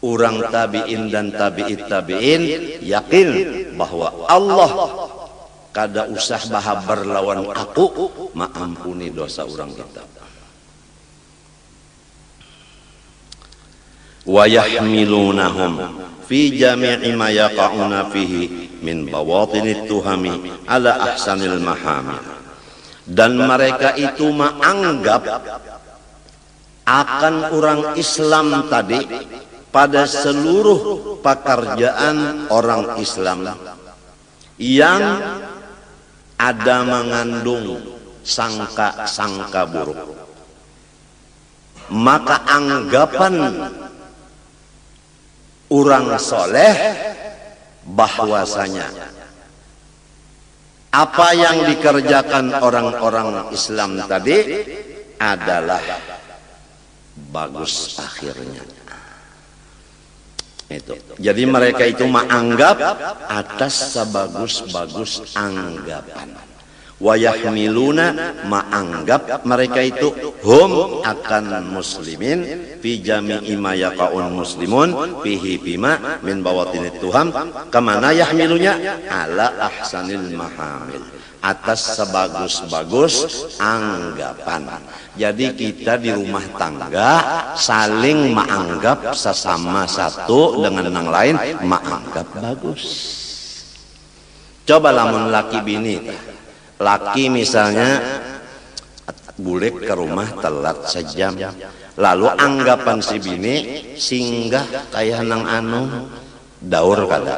orang tabi'in dan tabi'it tabi'in yakin bahwa Allah kada usah bahas berlawan aku, maampuni dosa orang kita. Wa yahmilunahum fi jami'i ma yaqa'una fihi min bawatinit tuhami ala ahsanil mahamid. Dan mereka itu menganggap akan orang Islam tadi pada seluruh pekerjaan orang Islam yang ada mengandung sangka-sangka buruk, maka anggapan orang soleh bahwasanya apa yang dikerjakan orang-orang Islam tadi adalah bagus akhirnya. Itu. Jadi mereka itu menganggap atas sebagus-bagus anggapan. Wa yahmiluna, menganggap mereka itu hum akan muslimin fi jami'i ma yaqa'un muslimun fihi bima min bawatinit tuham kamana yahmilunya ala ahsanil mahamil, atas sebagus-bagus anggapan. Jadi kita di rumah tangga saling menganggap sesama satu dengan yang lain menganggap bagus. Coba lamun laki bini, laki misalnya bulik ke rumah telat sejam, lalu anggapan si bini singgah kayak nang anu daur kada,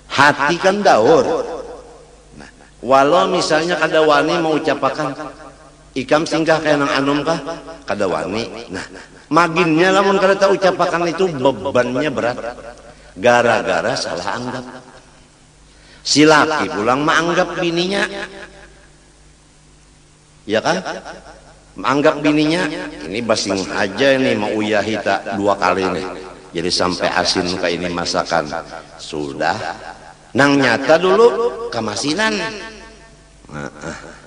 hati kan daur. Walau misalnya kada wani mau ucapakan ikam singgah kayak nang anum kah kada wani. Nah, maginnya lamun kada tahu ucapakan itu bebannya berat gara-gara salah anggap. Si laki pulang menganggap bininya, ya kan? Menganggap bininya ini basing aja nih mau uyahi tak 2 kali nih. Jadi sampai asin kayak ini masakan sudah. Nang nyata dulu kamasinan.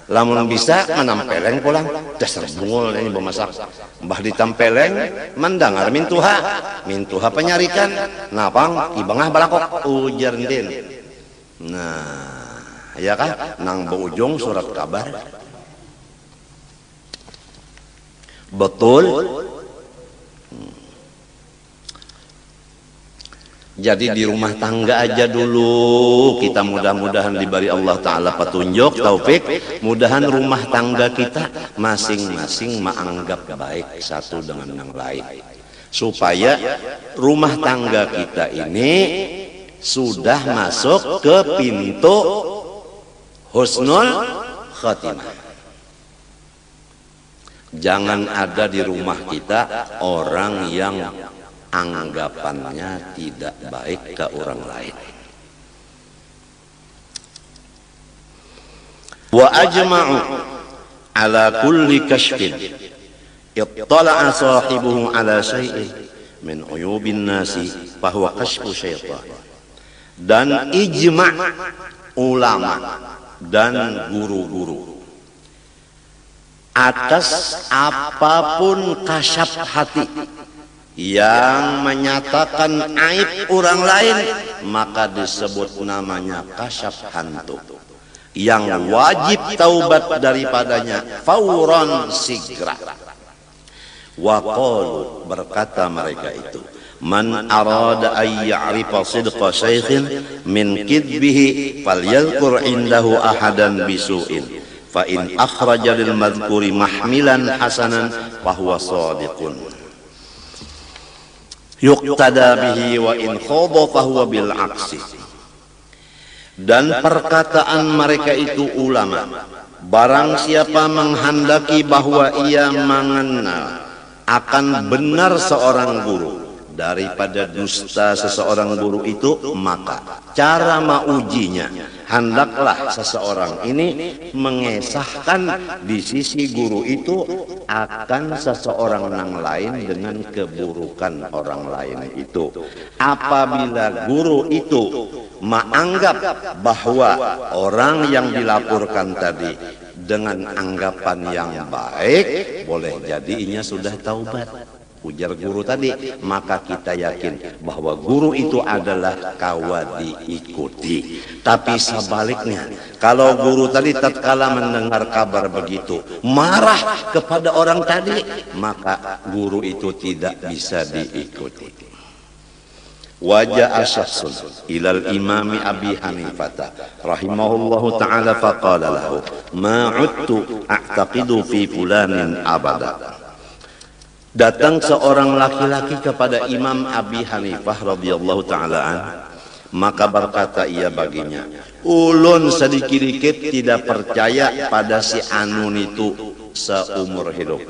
Lamun bisa menampeleng pulang dasar bungul ini bemasak. Mbah ditampeleng mendengar mintuha penyarikan napang ibangah balakok ujar din. Nah, ya kan nang beujung surat kabar. Betul. Jadi di rumah tangga aja dulu kita mudah-mudahan diberi Allah Ta'ala petunjuk, taufik. Mudahan rumah tangga kita masing-masing menganggap baik satu dengan yang lain. Supaya rumah tangga kita ini sudah masuk ke pintu husnul khatimah. Jangan ada di rumah kita orang yang anggapannya tidak baik ke orang lain. Wa ajma'u ala kulli kashfin ittala'a sahibuhu ala syai'in min uyubin nasi fahuwa kashfu syaitan. Dan ijma' ulama dan guru-guru atas apapun kasyaf hati yang menyatakan aib orang lain, maka disebut namanya kasyaf hantu yang wajib taubat daripadanya fauran sigra. Wa qalu, berkata mereka itu, man arada ay ya'rifa sidqa syaikhin min kidbihi falyadhkur indahu ahadan bisu'in fa in akhraja lil madhkuri mahmilan hasanan fahuwa shadiqun yuqtada bihi wa in khadha fahuwa bil aksi. Dan perkataan mereka itu ulama, barang siapa menghendaki bahwa ia mengenal akan benar seorang guru daripada dusta seseorang guru itu, maka cara maujinya hendaklah seseorang ini mengesahkan di sisi guru itu akan seseorang yang lain dengan keburukan orang lain itu. Apabila guru itu menganggap bahwa orang yang dilaporkan tadi dengan anggapan yang baik, boleh jadi inya sudah taubat, ujar guru tadi, maka kita yakin bahwa guru itu adalah kawa diikuti. Tapi sebaliknya, kalau guru tadi tatkala mendengar kabar begitu marah kepada orang tadi, maka guru itu tidak bisa diikuti. Wajah syakhsun ilal imami Abi Hanifah rahimahullahu ta'ala faqala lahu ma udtu a'taqidu fi fulanin abada. Datang seorang laki-laki kepada Imam Abi Hanifah radhiyallahu ta'ala an, maka berkata ia baginya, ulun sedikit-dikit tidak percaya pada si Anun itu seumur hidup.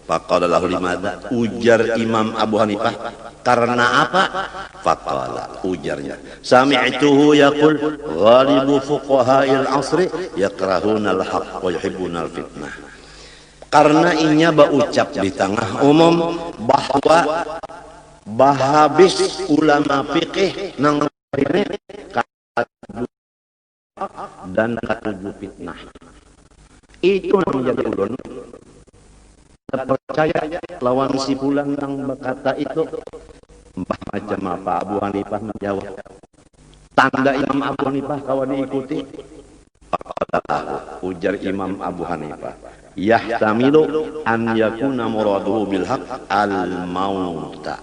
Faqala lahu limadha, ujar Imam Abu Hanifah, karena apa? Faqala, ujarnya, sami'tuhu yaqul ghalibu fuqaha'il asri yakrahuna al-haq wa yuhibbuna al-fitnah. Karena inya berucap di tengah umum bahwa habis ulama fikih nang ini dan katuju fitnah. Itu menjadi ulun percaya lawan si pulang yang berkata itu. Mbah macam apa? Abu Hanifah menjawab, tanda Imam Abu Hanifah kawan diikuti. Ujar Imam Abu Hanifah, yahtamilu an yakuna muraduhu bil haq al mauta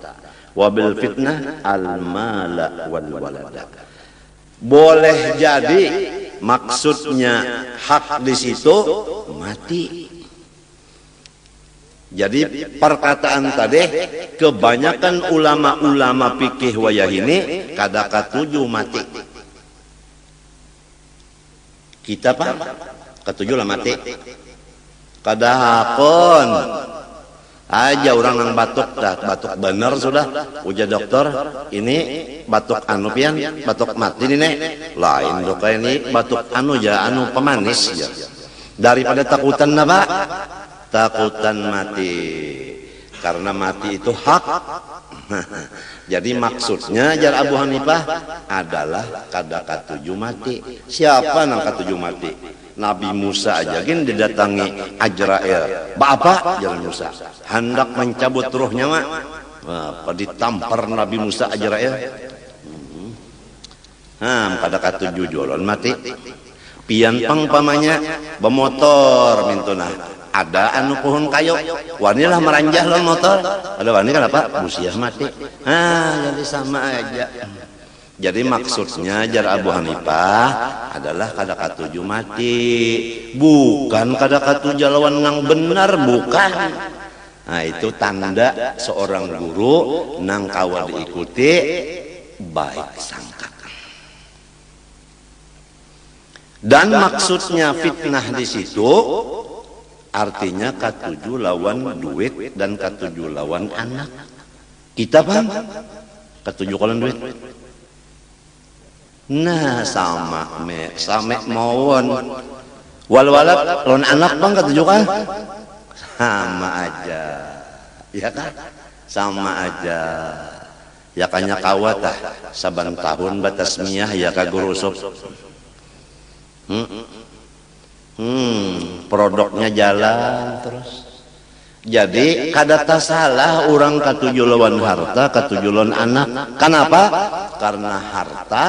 wa bil fitnah al mala wal walada. Boleh jadi maksudnya hak di situ mati. Jadi perkataan tadi kebanyakan ulama-ulama fikih wayah ini kada katuju mati. Kita pak katuju lah mati. Kada hakon aja orang nang batuk dah, batuk bener sudah ujar dokter ini batuk anu pian, batuk mati ini nih lain dok ini batuk anu ya anu pemanis ya. Daripada takutan apa? Takutan mati, karena mati itu hak. Jadi maksudnya jar Abu Hanifah adalah kada katuju mati. Siapa nang katuju mati? Nabi Musa aja gin didatangi Ajrail. Bapak jalan Musa hendak mencabut ruhnya mak. Apa ditampar Nabi Musa Ajrail. Pada katuju jolon mati. Pian pang pamanya bemotor mintuna. Ada anu pohon kayu. Wanilah meranjah lon motor. Ada wani kenapa? Musiah mati. Jadi sama aja. Jadi maksudnya jar Abu Hanifah adalah kada katuju mati, bukan kada katuju lawan nang benar, bukan. Nah itu tanda seorang guru nang kawa diikuti baik sangka. Dan maksudnya fitnah di situ artinya katuju lawan duit dan katuju lawan anak. Kita paham? Katuju lawan duit. Nah sama mawon wal-walad lawan anak bang katuju kan sama aja ya kan sama aja ya kanya kawat saban tahun batas miyah ya kagurusuk produknya jalan terus. Jadi kada salah orang katuju lawan harta, katuju lawan anak. Kenapa? Karena harta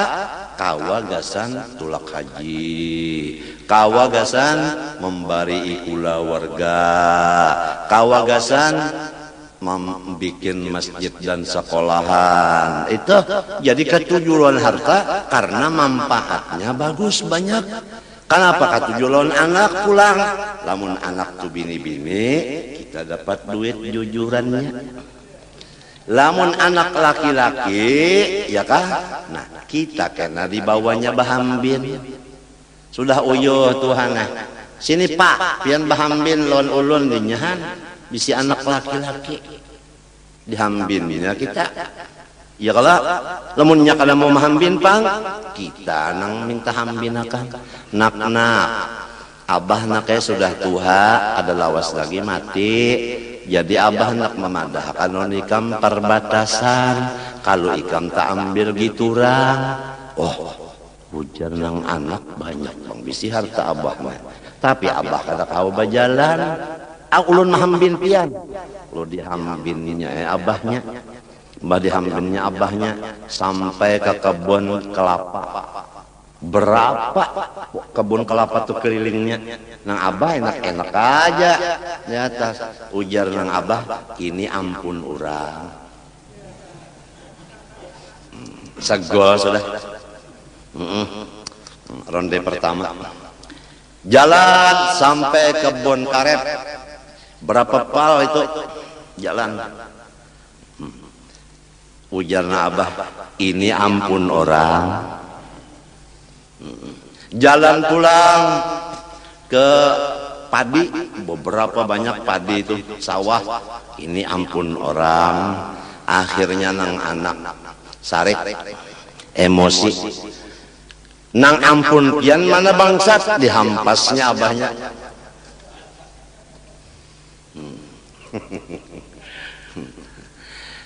kawagasan tulak haji, kawagasan membari ikula warga, kawagasan membikin masjid dan sekolahan. Itu jadi katuju lawan harta karena manfaatnya bagus banyak. Kenapa katuju lawan anak pulang? Lamun anak tu bini-bini kita dapat duit jujurannya. Lamun anak laki-laki ya kah? Nah kita kena dibawanya bahambin. Sudah uyuh Tuhan sini pak pian bahambin lawan ulun dinyahan bisi anak laki-laki dihambinnya kita. Ya kalau lamunnya kada mau mahambin pang kita nang minta hambin akan nak abah naknya sudah tua ada lawas lagi mati. Jadi abah nak memadahkan on ikam perbatasan kalau ikam tak ambil giturang. Hujan nang anak banyak bang bisi harta abah mah. Tapi abah kada kau bajalan. Ulun mahambin pian. Lu dihambinnya abahnya. Mbah dihambinnya abahnya sampai ke kebun kelapa. Berapa kebun kelapa tuh kelilingnya? Nang abah enak-enak aja di atas. Ujar nang abah, ini ampun urang. Segol sudah. Ronde pertama. Jalan sampai kebun karet. Berapa pal itu jalan? Ujarna abah, ini ampun orang. Jalan pulang ke padi, beberapa banyak padi itu sawah. Ini ampun orang. Akhirnya nang anak sarik emosi. Nang ampun pian mana bangsat dihampasnya abahnya.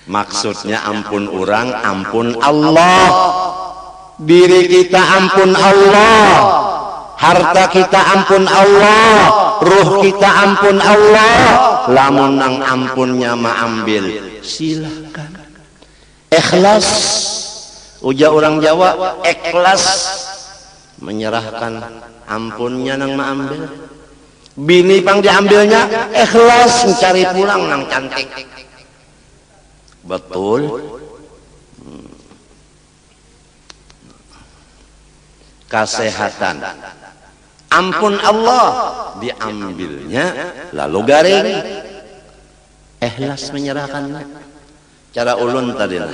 Maksudnya ampun orang, ampun Allah. Diri kita ampun Allah. Harta kita ampun Allah. Ruh kita ampun Allah. Lamun nang ampunnya ma ambil, silakan. Ikhlas. Ujar orang Jawa, ikhlas menyerahkan ampunnya nang ma ambil. Bini pang diambilnya ikhlas mencari pulang nang cantik. Betul. Kesehatan, ampun Allah, diambilnya lalu garing, ikhlas menyerahkannya. Cara ulun tadi lah,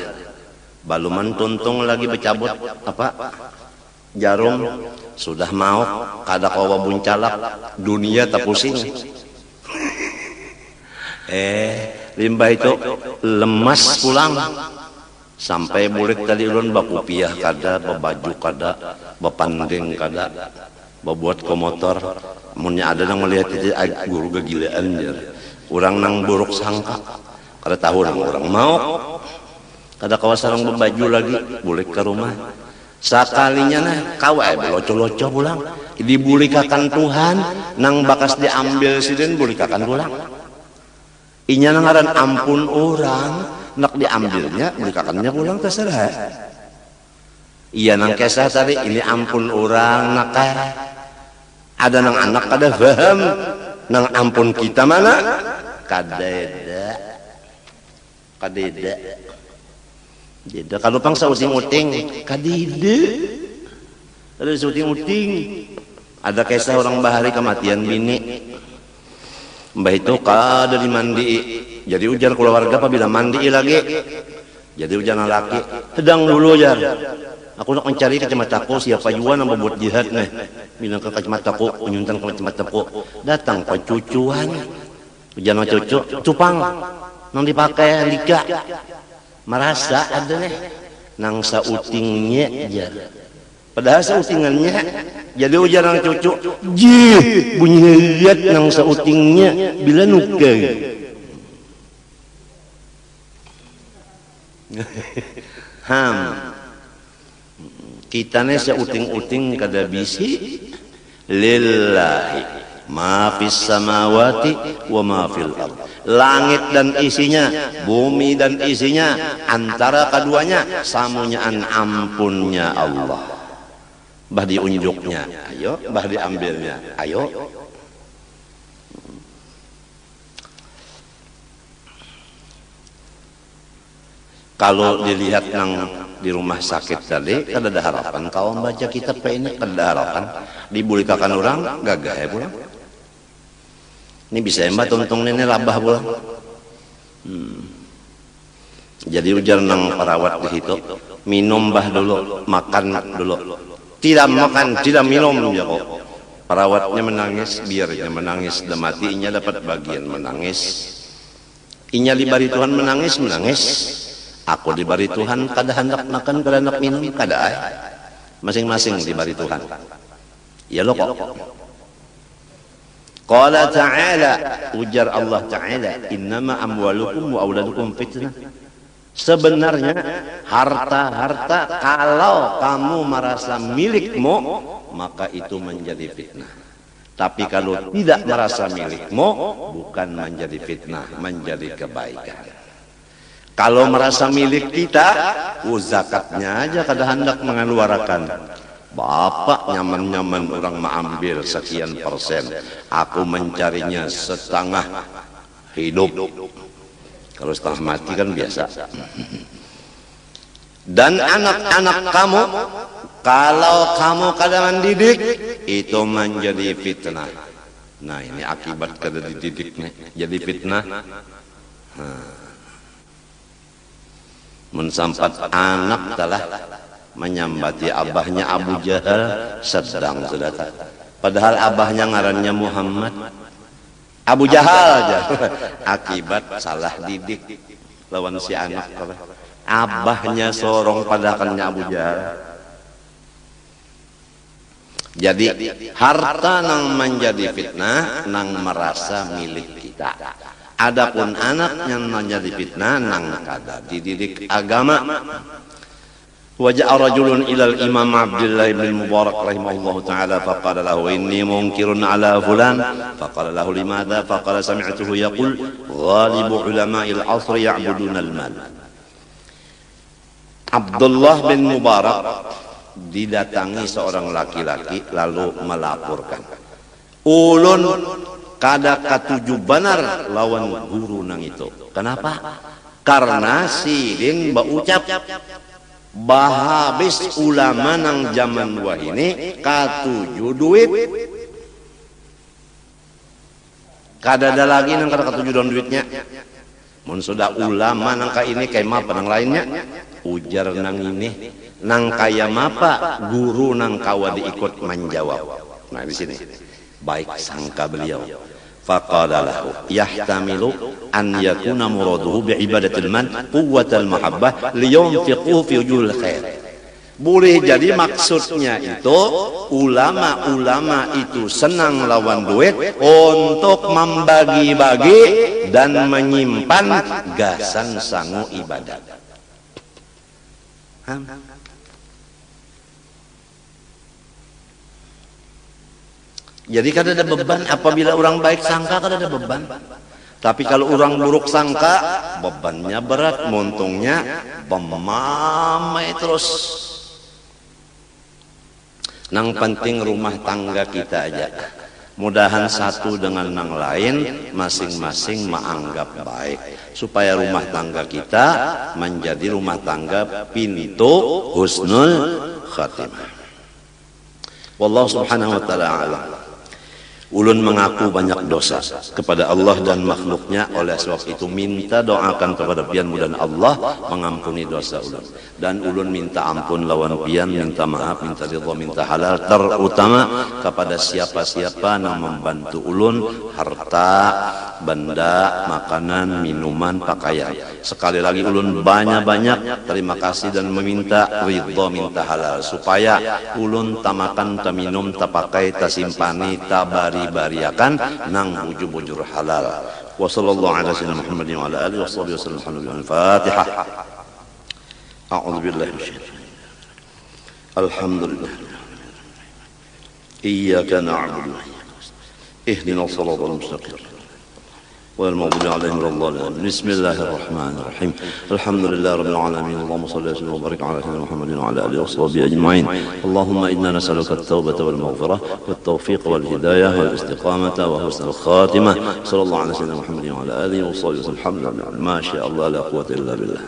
baluman tuntung lagi bercabut apa jarum, sudah mau kada kawa buncalak, dunia tak pusing. Limbah itu lemas pulang. Sampai bulik tadi ulun bakupiah kada, babaju kada, bapandeng kada, babuat komotor. Munnya ada yang melihat itu guru kegilaan dia. Orang nang buruk sangka, kada tahu nang orang mau. Kada kawasan nang babaju lagi, bulik ke rumah. Sakalinya nah kawa beloco-loco pulang. Dibulikakan Tuhan, nang bakas diambil sidin bulikakan pulang. Inya nangaran ampun orang. Nak diambilnya, bulikakannya pulang terserah. Iya nang kesah tadi, ini ampun orang nak ada nang anak kada paham, nang ampun kita mana? Kadeda. Jeda kalau pang sauting-uting, kadide. Ada sauting-uting. Ada kisah orang bahari kematian bini. Mbah itu kada dimandi. Jadi ujar keluarga apabila mandi lagi. Jadi ujar laki, sedang dulu ujar. Aku nak mencari kacamataku, siapa juga yang membuat jihad nih. Bilang ke kacamataku, menyuntan ke kacamataku. Datang pecucuan. Ujar cucu, cupang. Nang dipakai lika. Merasa ada nih. Nang sautingnya jar. Padahal sautingannya. Jadi ujar nang cucu, jih bunyi lihat nang sautingnya bila nukai. Kita nih seuting-uting kada bisi lillahi ma fis samawati wa ma fil ard. Langit dan isinya, bumi dan isinya, antara keduanya samunyaan ampunnya Allah. Bah diunjuknya, ayo, bah diambilnya, ayo. Kalau dilihat nang di rumah sakit tadi, kada ada harapan. Kau baca kitab ini kada ada harapan. Dibulikakan orang, gagah ya pulang. Ini bisa mbak tuntung ini labah pulang. Jadi ujar nang perawat di situ, minum bah dulu, makan dulu. Tidak makan, tidak minum ya kok. Perawatnya menangis, biarnya menangis, dan matinya dapat bagian menangis. Inya dibari Tuhan menangis, menangis. Aku dibari Tuhan kada hendak makan, kada hendak minum, kada ay. Masing-masing dibari Tuhan. Ya lo kok. Qala ta'ala, ujar Allah Ta'ala, innama amwalukum wa auladukum fitnah. Sebenarnya harta-harta kalau kamu merasa milikmu, maka itu menjadi fitnah. Tapi kalau tidak merasa milikmu, bukan menjadi fitnah, menjadi kebaikan. Kalau merasa milik kita, zakatnya aja kada hendak mengeluarkan. Bapak nyaman-nyaman orang mengambil sekian persen, aku mencarinya setengah hidup. Kalau setengah mati kan biasa. Dan anak-anak kamu, kalau kamu kada mendidik, itu menjadi fitnah. Nah ini akibat kada dididiknya, jadi fitnah. Mensampat anak telah menyambati abahnya Abu Jahal sedang sedata. Padahal abahnya ngarannya Muhammad. Abu Jahal aja. Akibat salah didik lawan si anak. Abahnya sorong padakannya Abu Jahal. Jadi harta nang menjadi fitnah nang merasa milik kita. Adapun anak yang menjadi fitnah nang kada dididik agama. Wajah rajulun ilal Imam Abdullah bin Mubarak rahimahullahu taala faqala lahu inni munkirun ala fulan faqala lahu limadha faqala sami'tuhu yaqul ghalibu ulama'il asr ya'buduna al-mal. Abdullah bin Mubarak didatangi seorang laki-laki lalu melaporkan, ulun kada katuju benar lawan guru nang itu. Kenapa? Karena sidin baucap bahabis ulama nang zaman wah ini katuju duit. Kada ada lagi nang kada katuju don duitnya. Mun sudah ulama nang ka ini kayak mapa nang lainnya ujar nang ini nang kaya mapa guru nang kawa diikut menjawab. Nah di sini baik sangka beliau. Faqala lahu yahtamilu an yakuna muraduhu bi ibadatil man quwwatal mahabbah liyunfiqu fi wujuhil khair. Boleh jadi maksudnya itu ulama-ulama itu senang lawan duit untuk membagi-bagi dan menyimpan gasan sangu ibadat. Jadi kada ada beban apabila orang baik sangka kada ada beban. Tapi kalau orang buruk sangka bebannya berat, montongnya pemamai terus. Nang penting rumah tangga kita aja. Mudahan satu dengan nang lain masing-masing menganggap baik supaya rumah tangga kita menjadi rumah tangga pintu husnul khatimah. Wallahu subhanahu wa ta'ala a'lam. Ulun mengaku banyak dosa kepada Allah dan makhluknya, oleh sebab itu minta doakan kepada pian mudah Allah mengampuni dosa ulun. Dan ulun minta ampun lawan pian, minta maaf, minta ridha, minta halal, terutama kepada siapa-siapa yang membantu ulun harta, benda, makanan, minuman, pakaian. Sekali lagi ulun banyak-banyak terima kasih dan meminta ridha, minta halal supaya ulun tamakan, taminum, tapakai, tasimpani, tabari-bariakan nang bujur-bujur halal. Wa sallallahu ala sayyidina Muhammadin wa ala alihi washabihi wasallam. Al-Fatihah. A'udzu billahi minasyaitonir rajim. Alhamdulillah. Iyyaka na'budu wa iyyaka nasta'in. Ihdinas siratal mustaqim. والمغضوب عليهم ولا الضالين. بسم الله الرحمن الرحيم. الحمد لله رب العالمين. اللهم صل وسلم وبارك على سيدنا محمد وعلى اله وصحبه اجمعين. اللهم انا نسالك التوبه والمغفره والتوفيق والهدايه والاستقامه وحسن الخاتمه. صلى الله على سيدنا محمد وعلى اله وصحبه وسلم. الحمد لله ما شاء الله لا قوه الا بالله.